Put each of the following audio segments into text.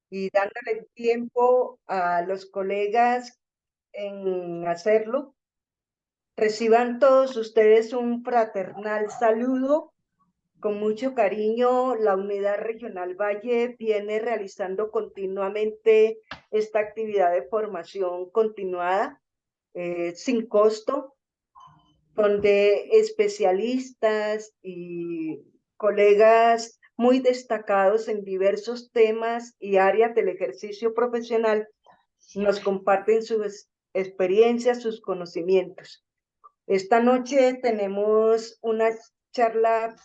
y dándole tiempo a los colegas en hacerlo, reciban todos ustedes un fraternal saludo. Con mucho cariño, la Unidad Regional Valle viene realizando continuamente esta actividad de formación continuada, sin costo, donde especialistas y colegas muy destacados en diversos temas y áreas del ejercicio profesional nos comparten sus experiencias, sus conocimientos. Esta noche tenemos una charla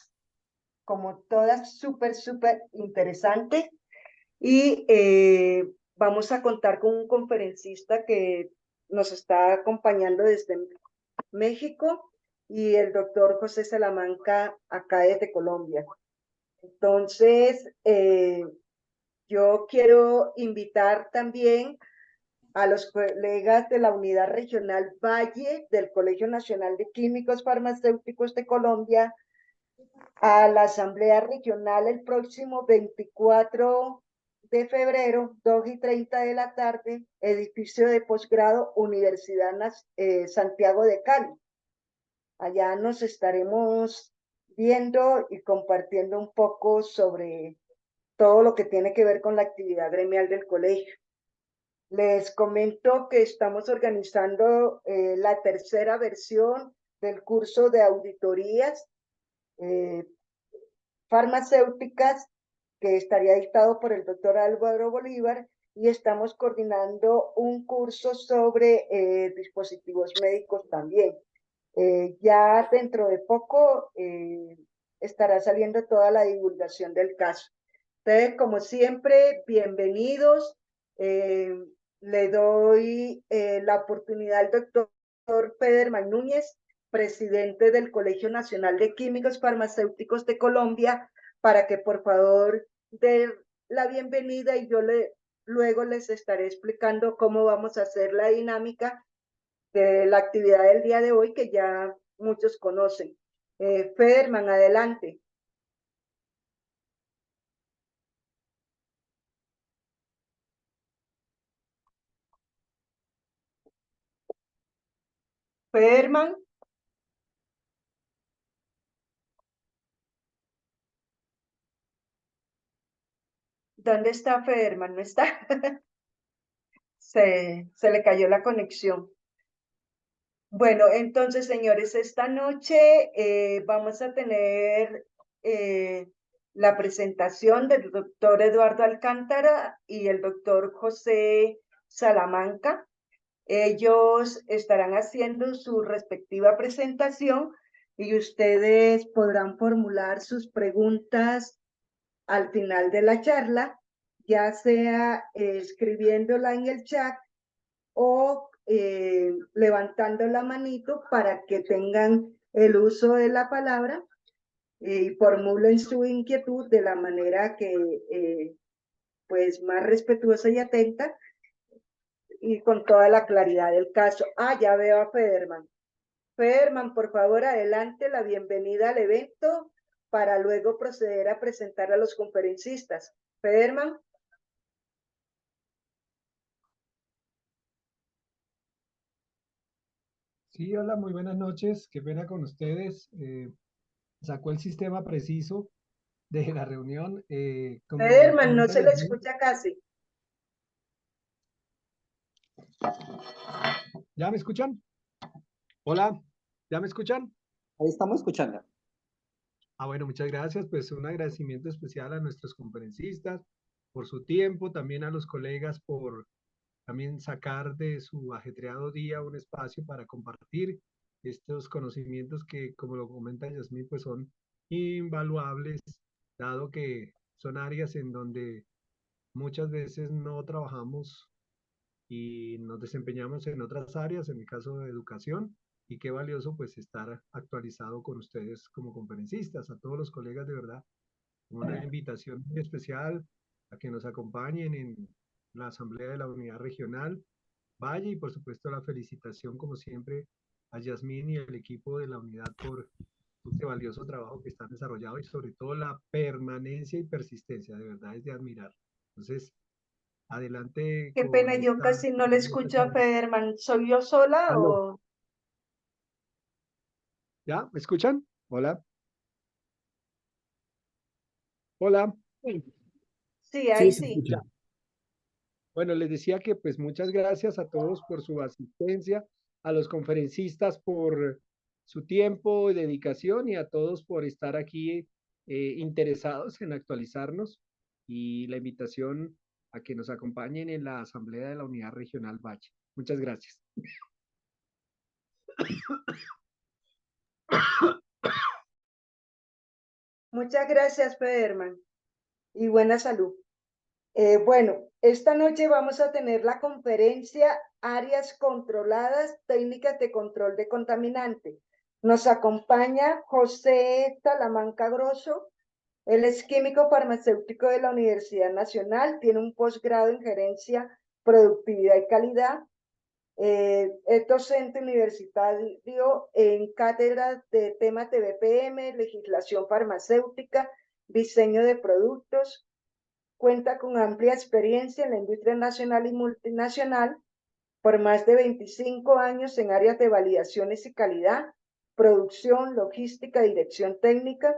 como todas súper interesante y vamos a contar con un conferencista que nos está acompañando desde México y el doctor José Salamanca acá desde Colombia. Entonces, yo quiero invitar también a los colegas de la Unidad Regional Valle del Colegio Nacional de Químicos Farmacéuticos de Colombia a la Asamblea Regional el próximo 24 de febrero, 2:30 de la tarde, edificio de posgrado, Universidad Santiago de Cali. Allá nos estaremos viendo y compartiendo un poco sobre todo lo que tiene que ver con la actividad gremial del colegio. Les comento que estamos organizando la tercera versión del curso de auditorías eh, farmacéuticas que estaría dictado por el doctor Álvaro Bolívar y estamos coordinando un curso sobre dispositivos médicos también. Ya dentro de poco estará saliendo toda la divulgación del caso. Entonces, como siempre, bienvenidos. Eh, Le doy la oportunidad al doctor Federman Núñez, presidente del Colegio Nacional de Químicos Farmacéuticos de Colombia, para que por favor dé la bienvenida y luego les estaré explicando cómo vamos a hacer la dinámica de la actividad del día de hoy que ya muchos conocen. Federman, adelante. Federman, ¿dónde está Federman? ¿No está? Se le cayó la conexión. Bueno, entonces, señores, esta noche vamos a tener eh, la presentación del doctor Eduardo Alcántara y el doctor José Salamanca. Ellos estarán haciendo su respectiva presentación y ustedes podrán formular sus preguntas al final de la charla, ya sea escribiéndola en el chat o levantando la manito para que tengan el uso de la palabra y formulen su inquietud de la manera que pues más respetuosa y atenta y con toda la claridad del caso. Ah, ya veo a Federman. Federman, por favor, adelante la bienvenida al evento para luego proceder a presentar a los conferencistas. Federman. Sí, hola, muy buenas noches. Qué pena con ustedes. Sacó el sistema preciso de la reunión. Como Federman, no comenta se le Yasmín, escucha casi. ¿ya me escuchan? Hola, ¿ya me escuchan? Ahí estamos escuchando. Ah, bueno, muchas gracias. Pues un agradecimiento especial a nuestros conferencistas por su tiempo, también a los colegas por también sacar de su ajetreado día un espacio para compartir estos conocimientos que, como lo comenta Yasmín, pues son invaluables, dado que son áreas en donde muchas veces no trabajamos y nos desempeñamos en otras áreas, en el caso de educación, y qué valioso pues estar actualizado con ustedes como conferencistas, a todos los colegas de verdad, una invitación muy especial a que nos acompañen en la Asamblea de la Unidad Regional Valle y por supuesto la felicitación como siempre a Yasmín y al equipo de la unidad por este valioso trabajo que están desarrollando y sobre todo la permanencia y persistencia, de verdad es de admirar. Entonces, adelante Qué pena, con yo esta, casi no le esta escucho a charla. Federman. ¿Soy yo sola Aló, o...? ¿ya? ¿Me escuchan? Hola, hola. Sí, Sí, ahí se sí. escucha. Bueno, les decía que pues muchas gracias a todos por su asistencia, a los conferencistas por su tiempo y dedicación y a todos por estar aquí interesados en actualizarnos y la invitación a que nos acompañen en la Asamblea de la Unidad Regional Valle. Muchas gracias. Muchas gracias, Federman, y buena salud. Bueno, esta noche vamos a tener la conferencia Áreas controladas, técnicas de control de contaminante. Nos acompaña José Talamanca Grosso. Él es químico farmacéutico de la Universidad Nacional, tiene un posgrado en gerencia, productividad y calidad. Es docente universitario en cátedras de temas de BPM, legislación farmacéutica, diseño de productos. Cuenta con amplia experiencia en la industria nacional y multinacional por más de 25 años en áreas de validaciones y calidad, producción, logística, dirección técnica.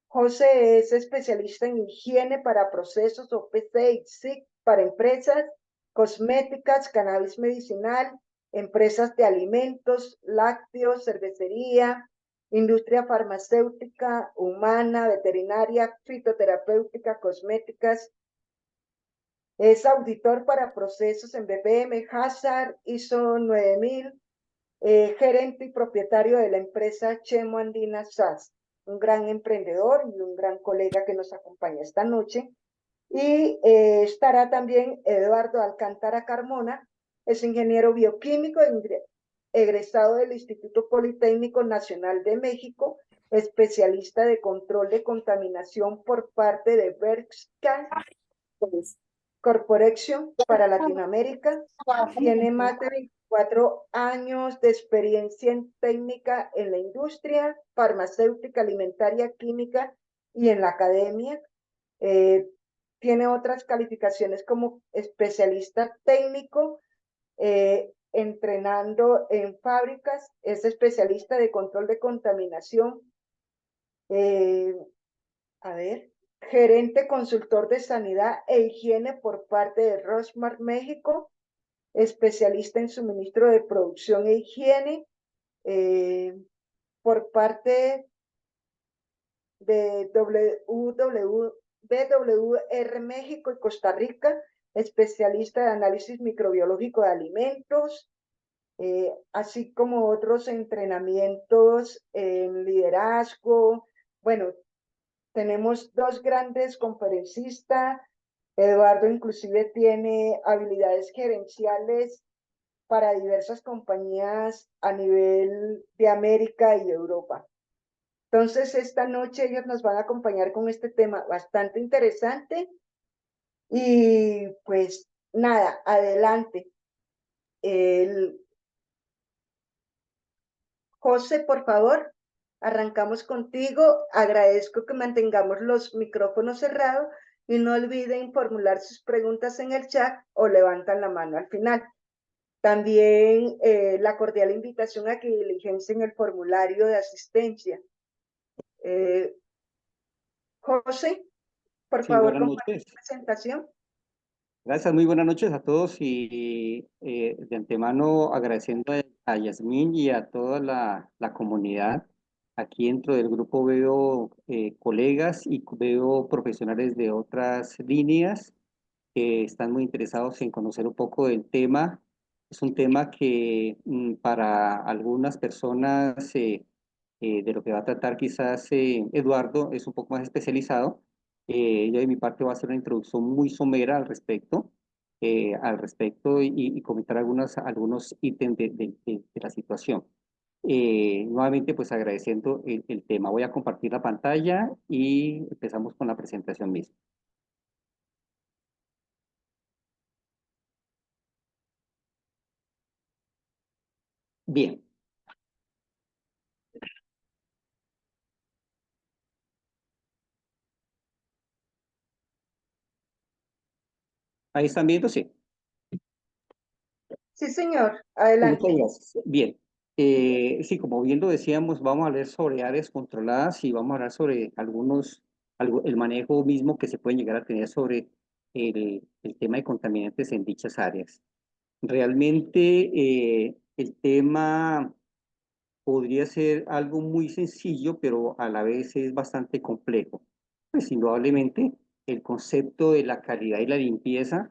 José es especialista en higiene para procesos OPC y SIC para empresas, cosméticas, cannabis medicinal, empresas de alimentos, lácteos, cervecería, industria farmacéutica, humana, veterinaria, fitoterapéutica, cosméticas. Es auditor para procesos en BPM, Hazard, ISO 9000, gerente y propietario de la empresa Chemo Andina SAS, un gran emprendedor y un gran colega que nos acompaña esta noche. Y estará también Eduardo Alcántara Carmona, es ingeniero bioquímico, egresado del Instituto Politécnico Nacional de México, especialista de control de contaminación por parte de Berkscan Corporation para Latinoamérica. Tiene más de 24 años de experiencia en técnica en la industria farmacéutica, alimentaria, química y en la academia. Eh, Tiene otras calificaciones como especialista técnico, entrenando en fábricas. Es especialista de control de contaminación. Eh, a ver, gerente consultor de sanidad e higiene por parte de Rosmar México, especialista en suministro de producción e higiene, por parte de BWR México y Costa Rica, especialista de análisis microbiológico de alimentos, así como otros entrenamientos en liderazgo. Bueno, tenemos dos grandes conferencistas. Eduardo inclusive tiene habilidades gerenciales para diversas compañías a nivel de América y Europa. Entonces, esta noche ellos nos van a acompañar con este tema bastante interesante y pues nada, adelante. El... José, por favor, arrancamos contigo. Agradezco que mantengamos los micrófonos cerrados y no olviden formular sus preguntas en el chat o levantan la mano al final. También la cordial invitación a que diligencien el formulario de asistencia. José, por Sí, favor, buenas comparte noches. tu presentación. Gracias, muy buenas noches a todos y de antemano agradeciendo a Yasmín y a toda la comunidad. Aquí dentro del grupo veo colegas y veo profesionales de otras líneas que están muy interesados en conocer un poco del tema. Es un tema que para algunas personas de lo que va a tratar quizás Eduardo es un poco más especializado. Yo de mi parte voy a hacer una introducción muy somera al respecto y comentar algunos ítems de la situación. Nuevamente, pues agradeciendo el tema. Voy a compartir la pantalla y empezamos con la presentación misma. Bien. Ahí están viendo, sí. Sí, señor, Muchas adelante. gracias. Bien. Sí, como bien lo decíamos, vamos a hablar sobre áreas controladas y vamos a hablar sobre el manejo mismo que se pueden llegar a tener sobre el tema de contaminantes en dichas áreas. Realmente el tema podría ser algo muy sencillo, pero a la vez es bastante complejo. Pues indudablemente el concepto de la calidad y la limpieza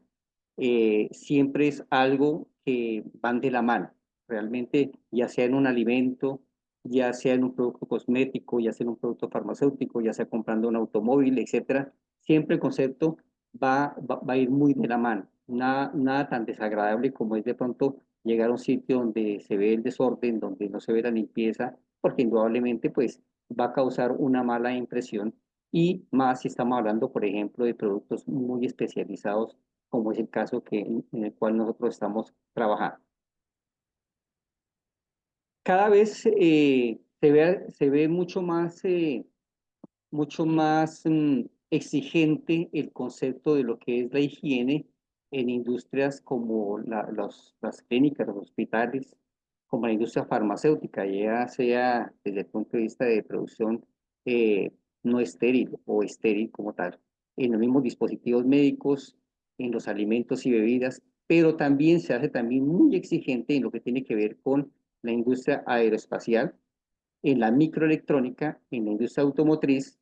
siempre es algo que van de la mano. Realmente, ya sea en un alimento, ya sea en un producto cosmético, ya sea en un producto farmacéutico, ya sea comprando un automóvil, etcétera, siempre el concepto va a ir muy de la mano. Nada tan desagradable como es de pronto llegar a un sitio donde se ve el desorden, donde no se ve la limpieza, porque indudablemente pues va a causar una mala impresión y más si estamos hablando, por ejemplo, de productos muy especializados, como es el caso en el cual nosotros estamos trabajando. Cada vez se ve mucho más exigente el concepto de lo que es la higiene en industrias como las clínicas, los hospitales, como la industria farmacéutica, ya sea desde el punto de vista de producción eh, no estéril o estéril como tal, en los mismos dispositivos médicos, en los alimentos y bebidas, pero también se hace también muy exigente en lo que tiene que ver con la industria aeroespacial, en la microelectrónica, en la industria automotriz,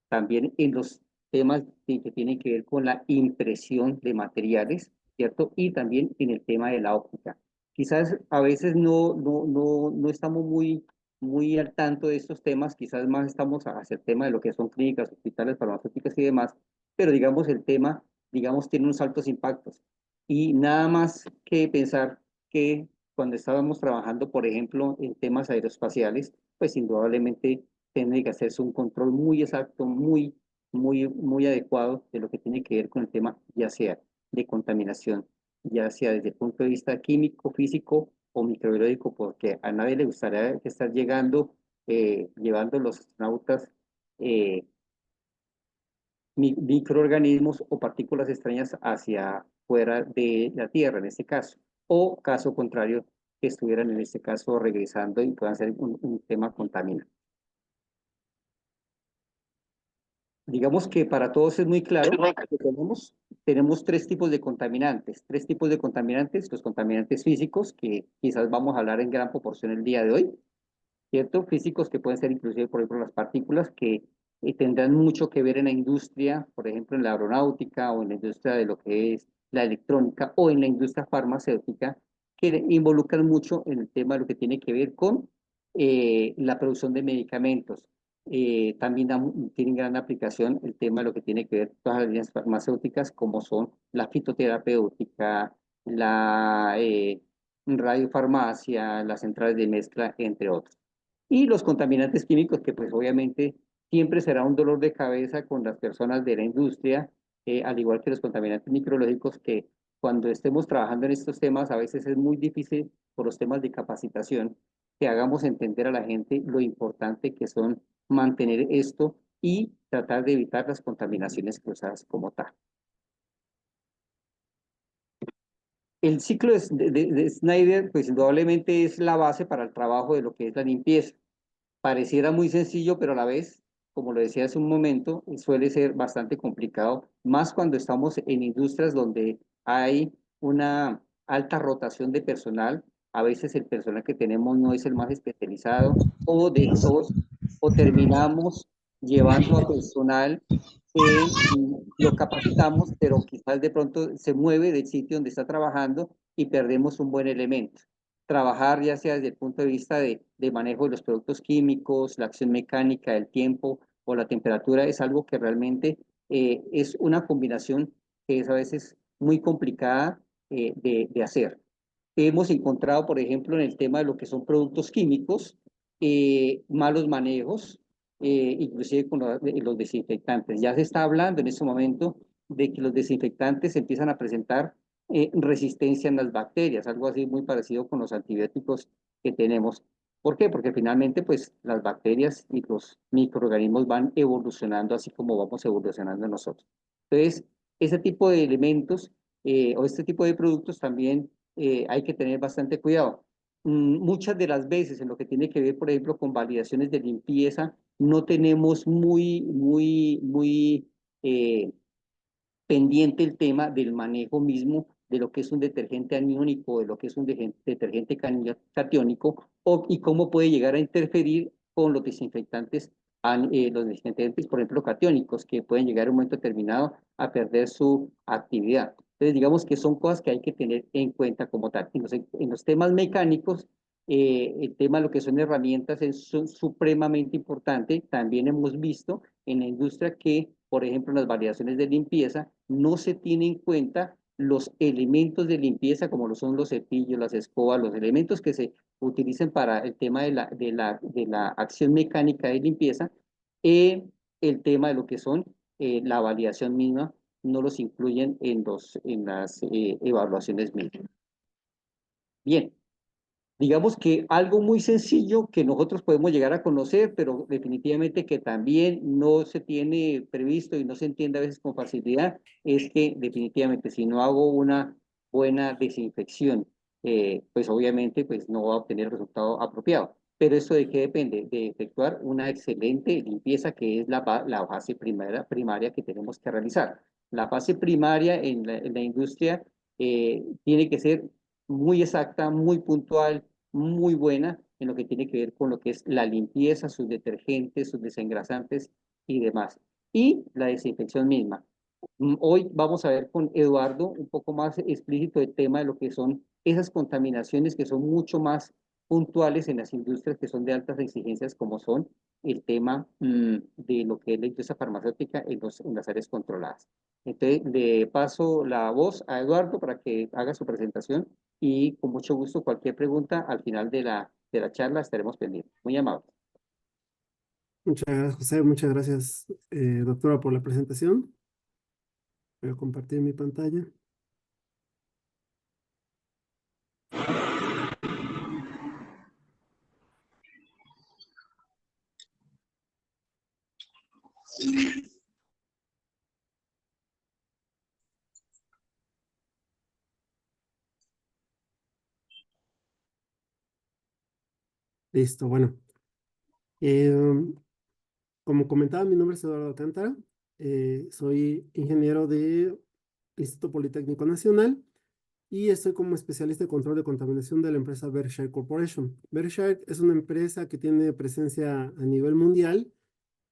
también en los temas que tienen que ver con la impresión de materiales, ¿cierto? Y también en el tema de la óptica. Quizás a veces no estamos muy al tanto de estos temas, quizás más estamos hacia el tema de lo que son clínicas, hospitales, farmacéuticas y demás, pero digamos el tema, digamos, tiene unos altos impactos. Y nada más que pensar que cuando estábamos trabajando, por ejemplo, en temas aeroespaciales, pues indudablemente tiene que hacerse un control muy exacto, muy adecuado de lo que tiene que ver con el tema, ya sea de contaminación, ya sea desde el punto de vista químico, físico o microbiológico, porque a nadie le gustaría estar llevando los astronautas eh, microorganismos o partículas extrañas hacia fuera de la Tierra, en este caso, o caso contrario, que estuvieran en este caso regresando y puedan ser un tema contaminante. Digamos que para todos es muy claro que tenemos tres tipos de contaminantes, los contaminantes físicos, que quizás vamos a hablar en gran proporción el día de hoy, ¿cierto? Físicos que pueden ser inclusive, por ejemplo, las partículas que tendrán mucho que ver en la industria, por ejemplo, en la aeronáutica o en la industria de lo que es la electrónica o en la industria farmacéutica, que involucran mucho en el tema de lo que tiene que ver con la producción de medicamentos. También tienen gran aplicación el tema de lo que tiene que ver todas las líneas farmacéuticas, como son la fitoterapéutica, la radiofarmacia, las centrales de mezcla, entre otros. Y los contaminantes químicos, que pues obviamente siempre será un dolor de cabeza con las personas de la industria, al igual que los contaminantes micrológicos, que cuando estemos trabajando en estos temas, a veces es muy difícil por los temas de capacitación, que hagamos entender a la gente lo importante que son mantener esto y tratar de evitar las contaminaciones cruzadas como tal. El ciclo de Snyder, pues indudablemente es la base para el trabajo de lo que es la limpieza. Pareciera muy sencillo, pero a la vez, como lo decía hace un momento, suele ser bastante complicado, más cuando estamos en industrias donde hay una alta rotación de personal. A veces el personal que tenemos no es el más especializado o terminamos llevando a personal que lo capacitamos, pero quizás de pronto se mueve del sitio donde está trabajando y perdemos un buen elemento. Trabajar ya sea desde el punto de vista de manejo de los productos químicos, la acción mecánica, el tiempo o la temperatura es algo que realmente es una combinación que es a veces muy complicada de hacer. Hemos encontrado, por ejemplo, en el tema de lo que son productos químicos, malos manejos, inclusive con los desinfectantes. Ya se está hablando en este momento de que los desinfectantes empiezan a presentar resistencia en las bacterias, algo así muy parecido con los antibióticos que tenemos. ¿Por qué? Porque finalmente, pues, las bacterias y los microorganismos van evolucionando así como vamos evolucionando nosotros. Entonces, ese tipo de elementos o este tipo de productos también hay que tener bastante cuidado. Muchas de las veces en lo que tiene que ver, por ejemplo, con validaciones de limpieza, no tenemos muy pendiente el tema del manejo mismo de lo que es un detergente aniónico, de lo que es un detergente catiónico, y cómo puede llegar a interferir con los desinfectantes, los desinfectantes, por ejemplo, catiónicos, que pueden llegar a un momento determinado a perder su actividad. Entonces, digamos que son cosas que hay que tener en cuenta como tal. En los temas mecánicos, el tema de lo que son herramientas es supremamente importante. También hemos visto en la industria que, por ejemplo, en las validaciones de limpieza, no se tiene en cuenta los elementos de limpieza como lo son los cepillos, las escobas, los elementos que se utilizan para el tema de la acción mecánica de limpieza, el tema de lo que son la validación misma, no los incluyen en las evaluaciones mismas. Bien, digamos que algo muy sencillo que nosotros podemos llegar a conocer, pero definitivamente que también no se tiene previsto y no se entiende a veces con facilidad, es que definitivamente si no hago una buena desinfección, pues obviamente pues no va a obtener el resultado apropiado. Pero ¿esto de qué depende? De efectuar una excelente limpieza, que es la fase primaria que tenemos que realizar. La fase primaria en la industria tiene que ser muy exacta, muy puntual, muy buena en lo que tiene que ver con lo que es la limpieza, sus detergentes, sus desengrasantes y demás. Y la desinfección misma. Hoy vamos a ver con Eduardo un poco más explícito el tema de lo que son esas contaminaciones que son mucho más puntuales en las industrias que son de altas exigencias, como son el tema de lo que es la industria farmacéutica en las áreas controladas. Entonces, le paso la voz a Eduardo para que haga su presentación y con mucho gusto cualquier pregunta al final de la charla estaremos pendientes. Muy amable. Muchas gracias, José. Muchas gracias, doctora, por la presentación. Voy a compartir mi pantalla. Listo, bueno. Como comentaba, mi nombre es Eduardo Alcántara. Soy ingeniero del Instituto Politécnico Nacional y estoy como especialista de control de contaminación de la empresa Berkshire Corporation. Berkshire es una empresa que tiene presencia a nivel mundial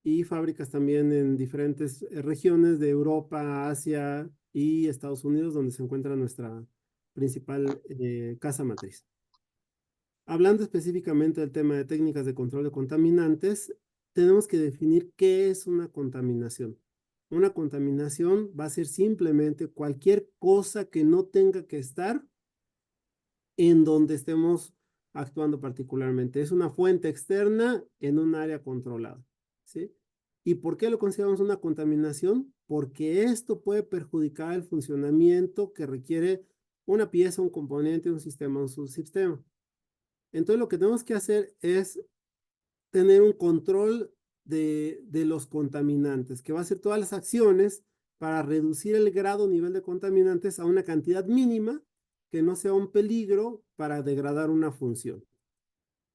y fábricas también en diferentes regiones de Europa, Asia y Estados Unidos, donde se encuentra nuestra principal casa matriz. Hablando específicamente del tema de técnicas de control de contaminantes, tenemos que definir qué es una contaminación. Una contaminación va a ser simplemente cualquier cosa que no tenga que estar en donde estemos actuando particularmente. Es una fuente externa en un área controlada, ¿sí? ¿Y por qué lo consideramos una contaminación? Porque esto puede perjudicar el funcionamiento que requiere una pieza, un componente, un sistema, un subsistema. Entonces lo que tenemos que hacer es tener un control de los contaminantes, que va a hacer todas las acciones para reducir el grado o nivel de contaminantes a una cantidad mínima que no sea un peligro para degradar una función.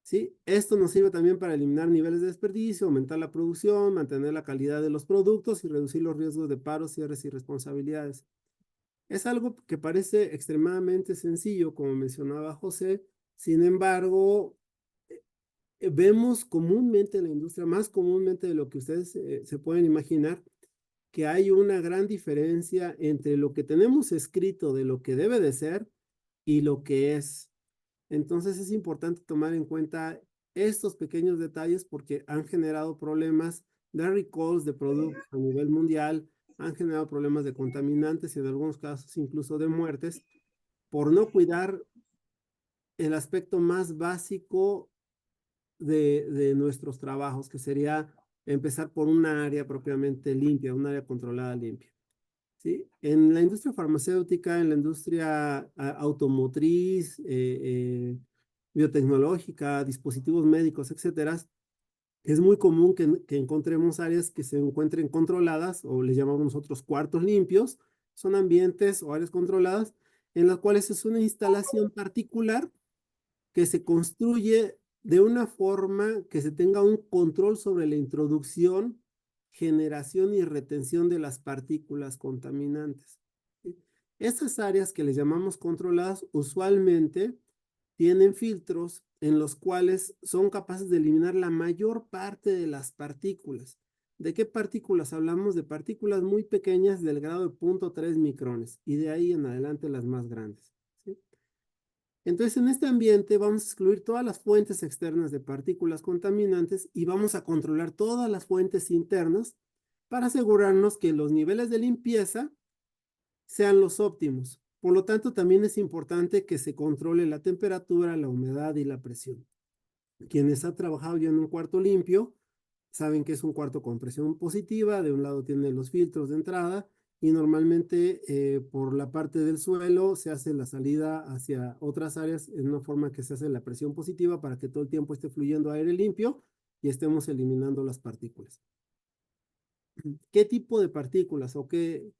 ¿Sí? Esto nos sirve también para eliminar niveles de desperdicio, aumentar la producción, mantener la calidad de los productos y reducir los riesgos de paros, cierres y responsabilidades. Es algo que parece extremadamente sencillo, como mencionaba José. Sin embargo, vemos comúnmente en la industria, más comúnmente de lo que ustedes se pueden imaginar, que hay una gran diferencia entre lo que tenemos escrito de lo que debe de ser y lo que es. Entonces es importante tomar en cuenta estos pequeños detalles porque han generado problemas de recalls de productos a nivel mundial, han generado problemas de contaminantes y en algunos casos incluso de muertes por no cuidar el aspecto más básico de nuestros trabajos, que sería empezar por una área propiamente limpia, un área controlada limpia. ¿Sí? En la industria farmacéutica, en la industria automotriz, biotecnológica, dispositivos médicos, etcétera, es muy común que encontremos áreas que se encuentren controladas o les llamamos nosotros cuartos limpios, Son ambientes o áreas controladas en las cuales es una instalación particular que se construye de una forma que se tenga un control sobre la introducción, generación y retención de las partículas contaminantes. Estas áreas que les llamamos controladas usualmente tienen filtros en los cuales son capaces de eliminar la mayor parte de las partículas. ¿De qué partículas hablamos? De partículas muy pequeñas del grado de 0.3 micrones y de ahí en adelante las más grandes. ¿Sí? Entonces, en este ambiente vamos a excluir todas las fuentes externas de partículas contaminantes y vamos a controlar todas las fuentes internas para asegurarnos que los niveles de limpieza sean los óptimos. Por lo tanto, también es importante que se controle la temperatura, la humedad y la presión. Quienes han trabajado ya en un cuarto limpio saben que es un cuarto con presión positiva. De un lado tiene los filtros de entrada y normalmente por la parte del suelo se hace la salida hacia otras áreas en una forma que se hace la presión positiva para que todo el tiempo esté fluyendo aire limpio y estemos eliminando las partículas. ¿Qué tipo de partículas o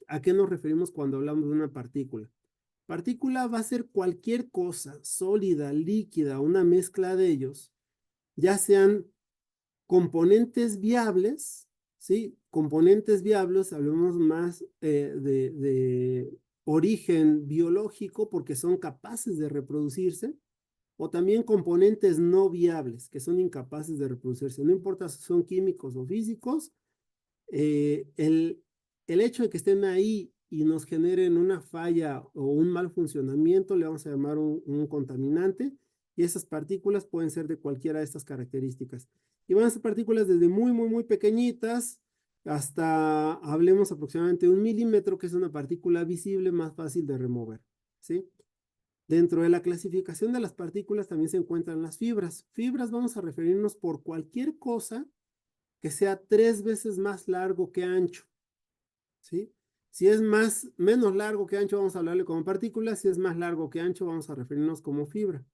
a qué nos referimos cuando hablamos de una partícula? Partícula va a ser cualquier cosa sólida, líquida, una mezcla de ellos, ya sean componentes viables, ¿sí? Componentes viables, hablemos más de origen biológico porque son capaces de reproducirse, o también componentes no viables que son incapaces de reproducirse. No importa si son químicos o físicos, el hecho de que estén ahí y nos generen una falla o un mal funcionamiento, le vamos a llamar un contaminante, y esas partículas pueden ser de cualquiera de estas características. Y van a ser partículas desde muy pequeñitas hasta, hablemos aproximadamente 1 milímetro, que es una partícula visible más fácil de remover, ¿sí? Dentro de la clasificación de las partículas también se encuentran las fibras. Fibras vamos a referirnos por cualquier cosa que sea 3 veces más largo que ancho, ¿sí? Si es menos largo que ancho, vamos a hablarle como partícula. Si es más largo que ancho, vamos a referirnos como fibra.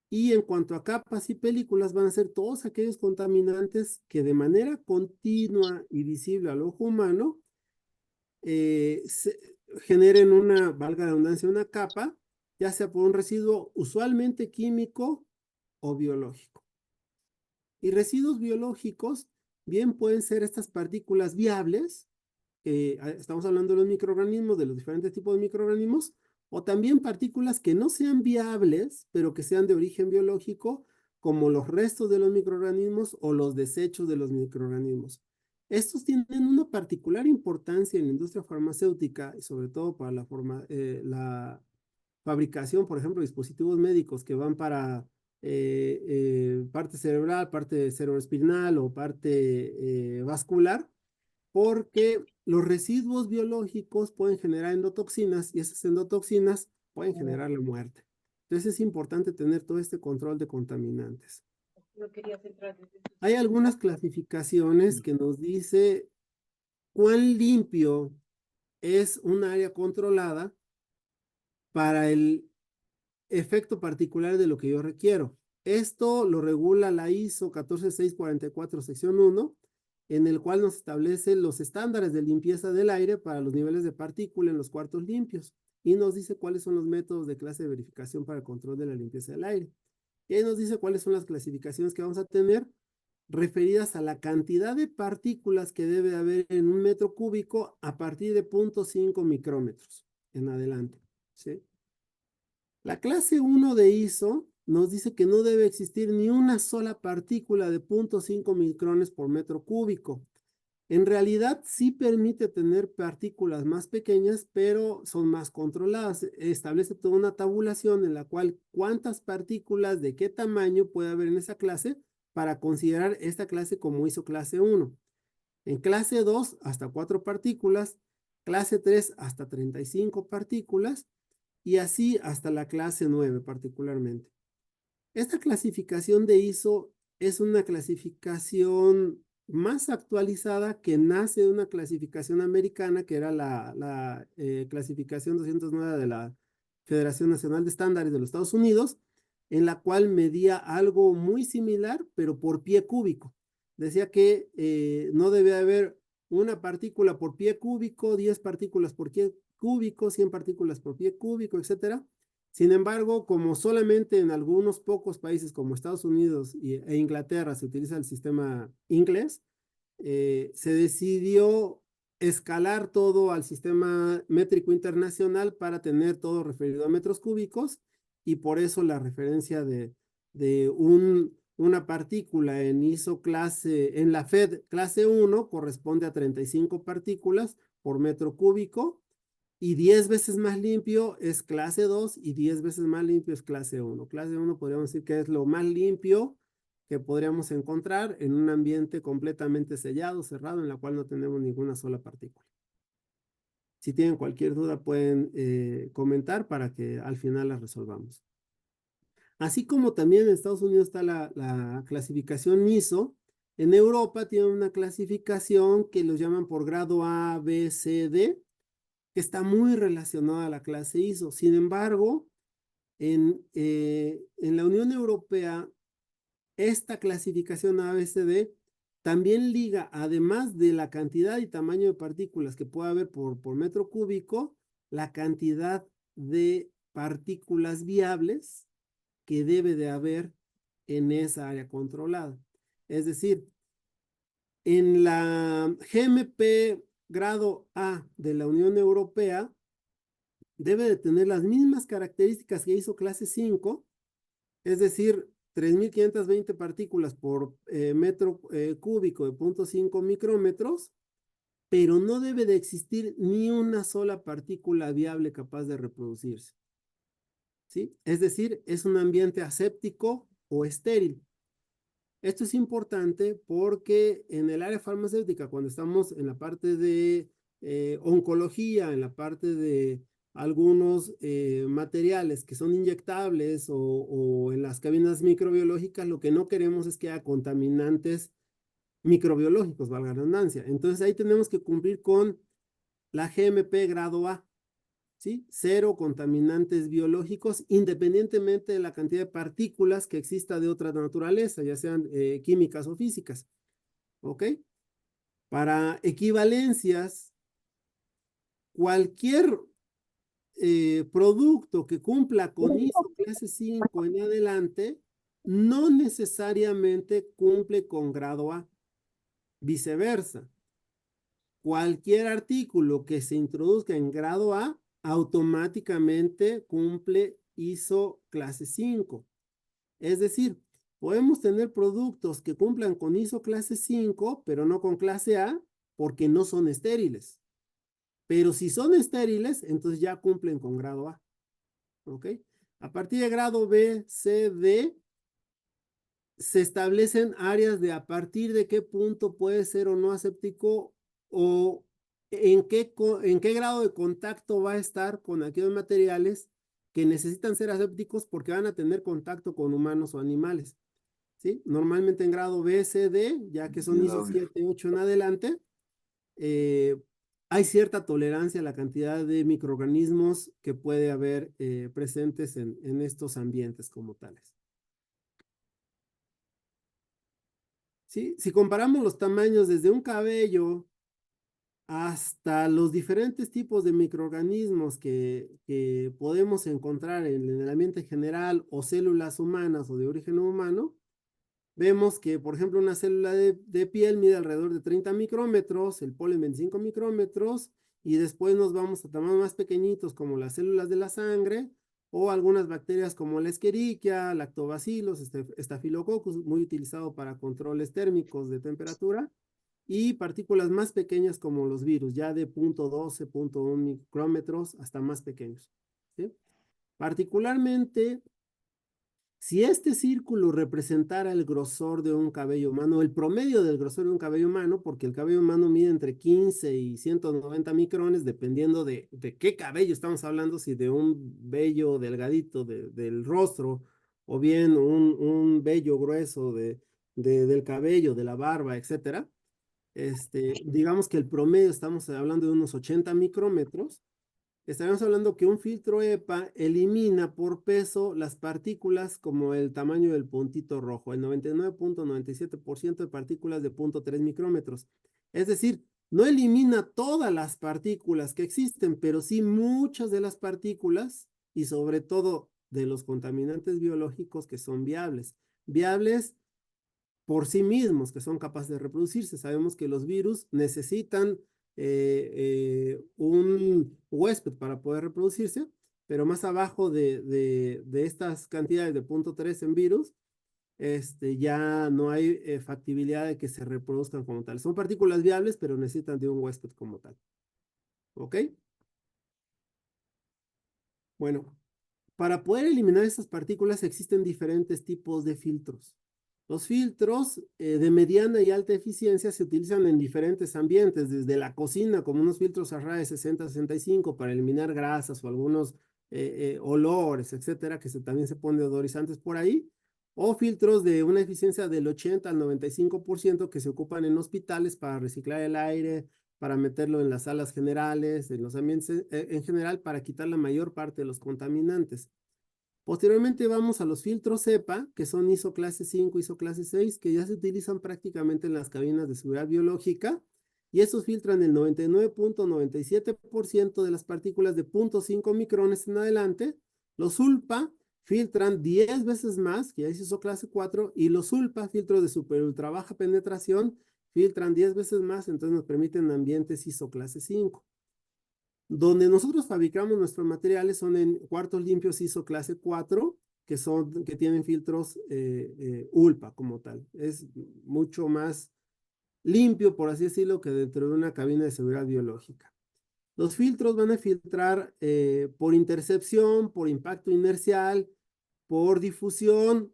Y en cuanto a capas y películas, van a ser todos aquellos contaminantes que de manera continua y visible al ojo humano generen una, valga la redundancia, una capa, ya sea por un residuo usualmente químico o biológico. Y residuos biológicos bien pueden ser estas partículas viables, estamos hablando de los microorganismos, de los diferentes tipos de microorganismos, o también partículas que no sean viables, pero que sean de origen biológico, como los restos de los microorganismos o los desechos de los microorganismos. Estos tienen una particular importancia en la industria farmacéutica, y sobre todo para la fabricación, por ejemplo, de dispositivos médicos que van para parte cerebral, parte cerebroespinal o parte vascular, porque los residuos biológicos pueden generar endotoxinas y esas endotoxinas pueden generar la muerte. Entonces es importante tener todo este control de contaminantes. Hay algunas clasificaciones que nos dice cuán limpio es un área controlada para el efecto particular de lo que yo requiero. Esto lo regula la ISO 14644 sección 1, en el cual nos establece los estándares de limpieza del aire para los niveles de partícula en los cuartos limpios y nos dice cuáles son los métodos de clase de verificación para el control de la limpieza del aire. Y ahí nos dice cuáles son las clasificaciones que vamos a tener referidas a la cantidad de partículas que debe haber en un metro cúbico a partir de 0.5 micrómetros en adelante, ¿sí? La clase 1 de ISO nos dice que no debe existir ni una sola partícula de 0.5 micrones por metro cúbico. En realidad sí permite tener partículas más pequeñas, pero son más controladas. Establece toda una tabulación en la cual cuántas partículas de qué tamaño puede haber en esa clase para considerar esta clase como ISO clase 1. En clase 2 hasta 4 partículas, clase 3 hasta 35 partículas, y así hasta la clase 9 particularmente. Esta clasificación de ISO es una clasificación más actualizada que nace de una clasificación americana que era la clasificación 209 de la Federación Nacional de Estándares de los Estados Unidos, en la cual medía algo muy similar, pero por pie cúbico. Decía que no debe haber una partícula por pie cúbico, 10 partículas por cúbico, 100 partículas por pie cúbico, etcétera. Sin embargo, como solamente en algunos pocos países como Estados Unidos e Inglaterra se utiliza el sistema inglés, se decidió escalar todo al sistema métrico internacional para tener todo referido a metros cúbicos, y por eso la referencia de una partícula en ISO en la FED clase 1 corresponde a 35 partículas por metro cúbico, y 10 veces más limpio es clase 2 y 10 veces más limpio es clase 1. Clase 1 podríamos decir que es lo más limpio que podríamos encontrar en un ambiente completamente sellado, cerrado, en la cual no tenemos ninguna sola partícula. Si tienen cualquier duda pueden comentar para que al final la resolvamos. Así como también en Estados Unidos está la clasificación ISO, en Europa tienen una clasificación que los llaman por grado A, B, C, D, que está muy relacionada a la clase ISO. Sin embargo, en la Unión Europea, esta clasificación ABCD también liga, además de la cantidad y tamaño de partículas que puede haber por metro cúbico, la cantidad de partículas viables que debe de haber en esa área controlada. Es decir, en la GMP grado A de la Unión Europea, debe de tener las mismas características que hizo clase 5, es decir, 3.520 partículas por metro cúbico de 0.5 micrómetros, pero no debe de existir ni una sola partícula viable capaz de reproducirse, ¿sí? Es decir, es un ambiente aséptico o estéril. Esto es importante porque en el área farmacéutica, cuando estamos en la parte de oncología, en la parte de algunos materiales que son inyectables o en las cabinas microbiológicas, lo que no queremos es que haya contaminantes microbiológicos, valga la redundancia. Entonces ahí tenemos que cumplir con la GMP grado A, ¿sí? 0 contaminantes biológicos, independientemente de la cantidad de partículas que exista de otra naturaleza, ya sean químicas o físicas, ¿ok? Para equivalencias, cualquier producto que cumpla con ISO clase 5 en adelante, no necesariamente cumple con grado A. Viceversa, cualquier artículo que se introduzca en grado A automáticamente cumple ISO clase 5. Es decir, podemos tener productos que cumplan con ISO clase 5, pero no con clase A, porque no son estériles. Pero si son estériles, entonces ya cumplen con grado A. ¿Ok? A partir de grado B, C, D, se establecen áreas de a partir de qué punto puede ser o no aséptico, o en qué grado de contacto va a estar con aquellos materiales que necesitan ser asépticos porque van a tener contacto con humanos o animales, ¿sí? Normalmente en grado B, C, D, ya que son ISO 7, 8 en adelante, hay cierta tolerancia a la cantidad de microorganismos que puede haber presentes en estos ambientes como tales. ¿Sí? Si comparamos los tamaños desde un cabello hasta los diferentes tipos de microorganismos que podemos encontrar en el ambiente general o células humanas o de origen humano, vemos que, por ejemplo, una célula de piel mide alrededor de 30 micrómetros, el polen 25 micrómetros, y después nos vamos a tamaños más pequeñitos como las células de la sangre o algunas bacterias como la Escherichia, Lactobacillus, Staphylococcus, muy utilizado para controles térmicos de temperatura, y partículas más pequeñas como los virus, ya de 0.12, 0.1 micrómetros hasta más pequeños, ¿sí? Particularmente, si este círculo representara el grosor de un cabello humano, el promedio del grosor de un cabello humano, porque el cabello humano mide entre 15 y 190 micrones, dependiendo de qué cabello estamos hablando, si de un vello delgadito del rostro, o bien un vello grueso del cabello, de la barba, etcétera. Digamos que el promedio, estamos hablando de unos 80 micrómetros. Estaremos hablando que un filtro EPA elimina por peso las partículas como el tamaño del puntito rojo, el 99.97% de partículas de 0.3 micrómetros. Es decir, No elimina todas las partículas que existen, pero sí muchas de las partículas y sobre todo de los contaminantes biológicos que son viables. Viables por sí mismos, que son capaces de reproducirse. Sabemos que los virus necesitan un huésped para poder reproducirse, pero más abajo de estas cantidades de 0.3 en virus, ya no hay factibilidad de que se reproduzcan como tal. Son partículas viables, pero necesitan de un huésped como tal. ¿Ok? Bueno, para poder eliminar estas partículas existen diferentes tipos de filtros. Los filtros de mediana y alta eficiencia se utilizan en diferentes ambientes, desde la cocina, como unos filtros a RAE 60-65 para eliminar grasas o algunos olores, etcétera, que también se ponen odorizantes por ahí, o filtros de una eficiencia del 80 al 95% que se ocupan en hospitales para reciclar el aire, para meterlo en las salas generales, en los ambientes en general, para quitar la mayor parte de los contaminantes. Posteriormente vamos a los filtros CEPA, que son ISO clase 5, ISO clase 6, que ya se utilizan prácticamente en las cabinas de seguridad biológica, y estos filtran el 99.97% de las partículas de 0.5 micrones en adelante. Los ULPA filtran 10 veces más, que ya es ISO clase 4, y los ULPA, filtros de super ultra baja penetración, filtran 10 veces más, entonces nos permiten ambientes ISO clase 5. Donde nosotros fabricamos nuestros materiales son en cuartos limpios ISO clase 4, que tienen filtros ULPA como tal. Es mucho más limpio, por así decirlo, que dentro de una cabina de seguridad biológica. Los filtros van a filtrar por intercepción, por impacto inercial, por difusión,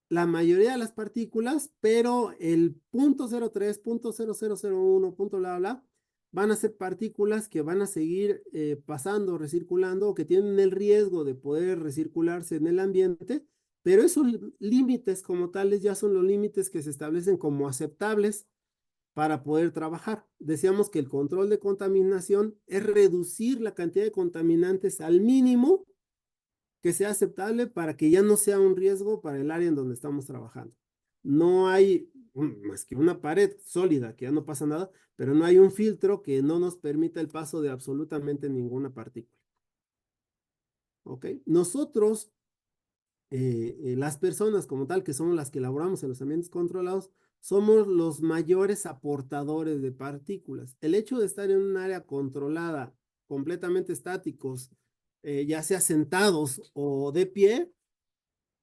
la mayoría de las partículas, pero el 0.03, 0.0001, bla, bla, van a ser partículas que van a seguir pasando, recirculando, o que tienen el riesgo de poder recircularse en el ambiente, pero esos límites como tales ya son los límites que se establecen como aceptables para poder trabajar. Decíamos que el control de contaminación es reducir la cantidad de contaminantes al mínimo que sea aceptable para que ya no sea un riesgo para el área en donde estamos trabajando. No hay más que una pared sólida, que ya no pasa nada, pero no hay un filtro que no nos permita el paso de absolutamente ninguna partícula. ¿Ok? Nosotros, las personas como tal, que somos las que elaboramos en los ambientes controlados, somos los mayores aportadores de partículas. El hecho de estar en un área controlada, completamente estáticos, ya sea sentados o de pie,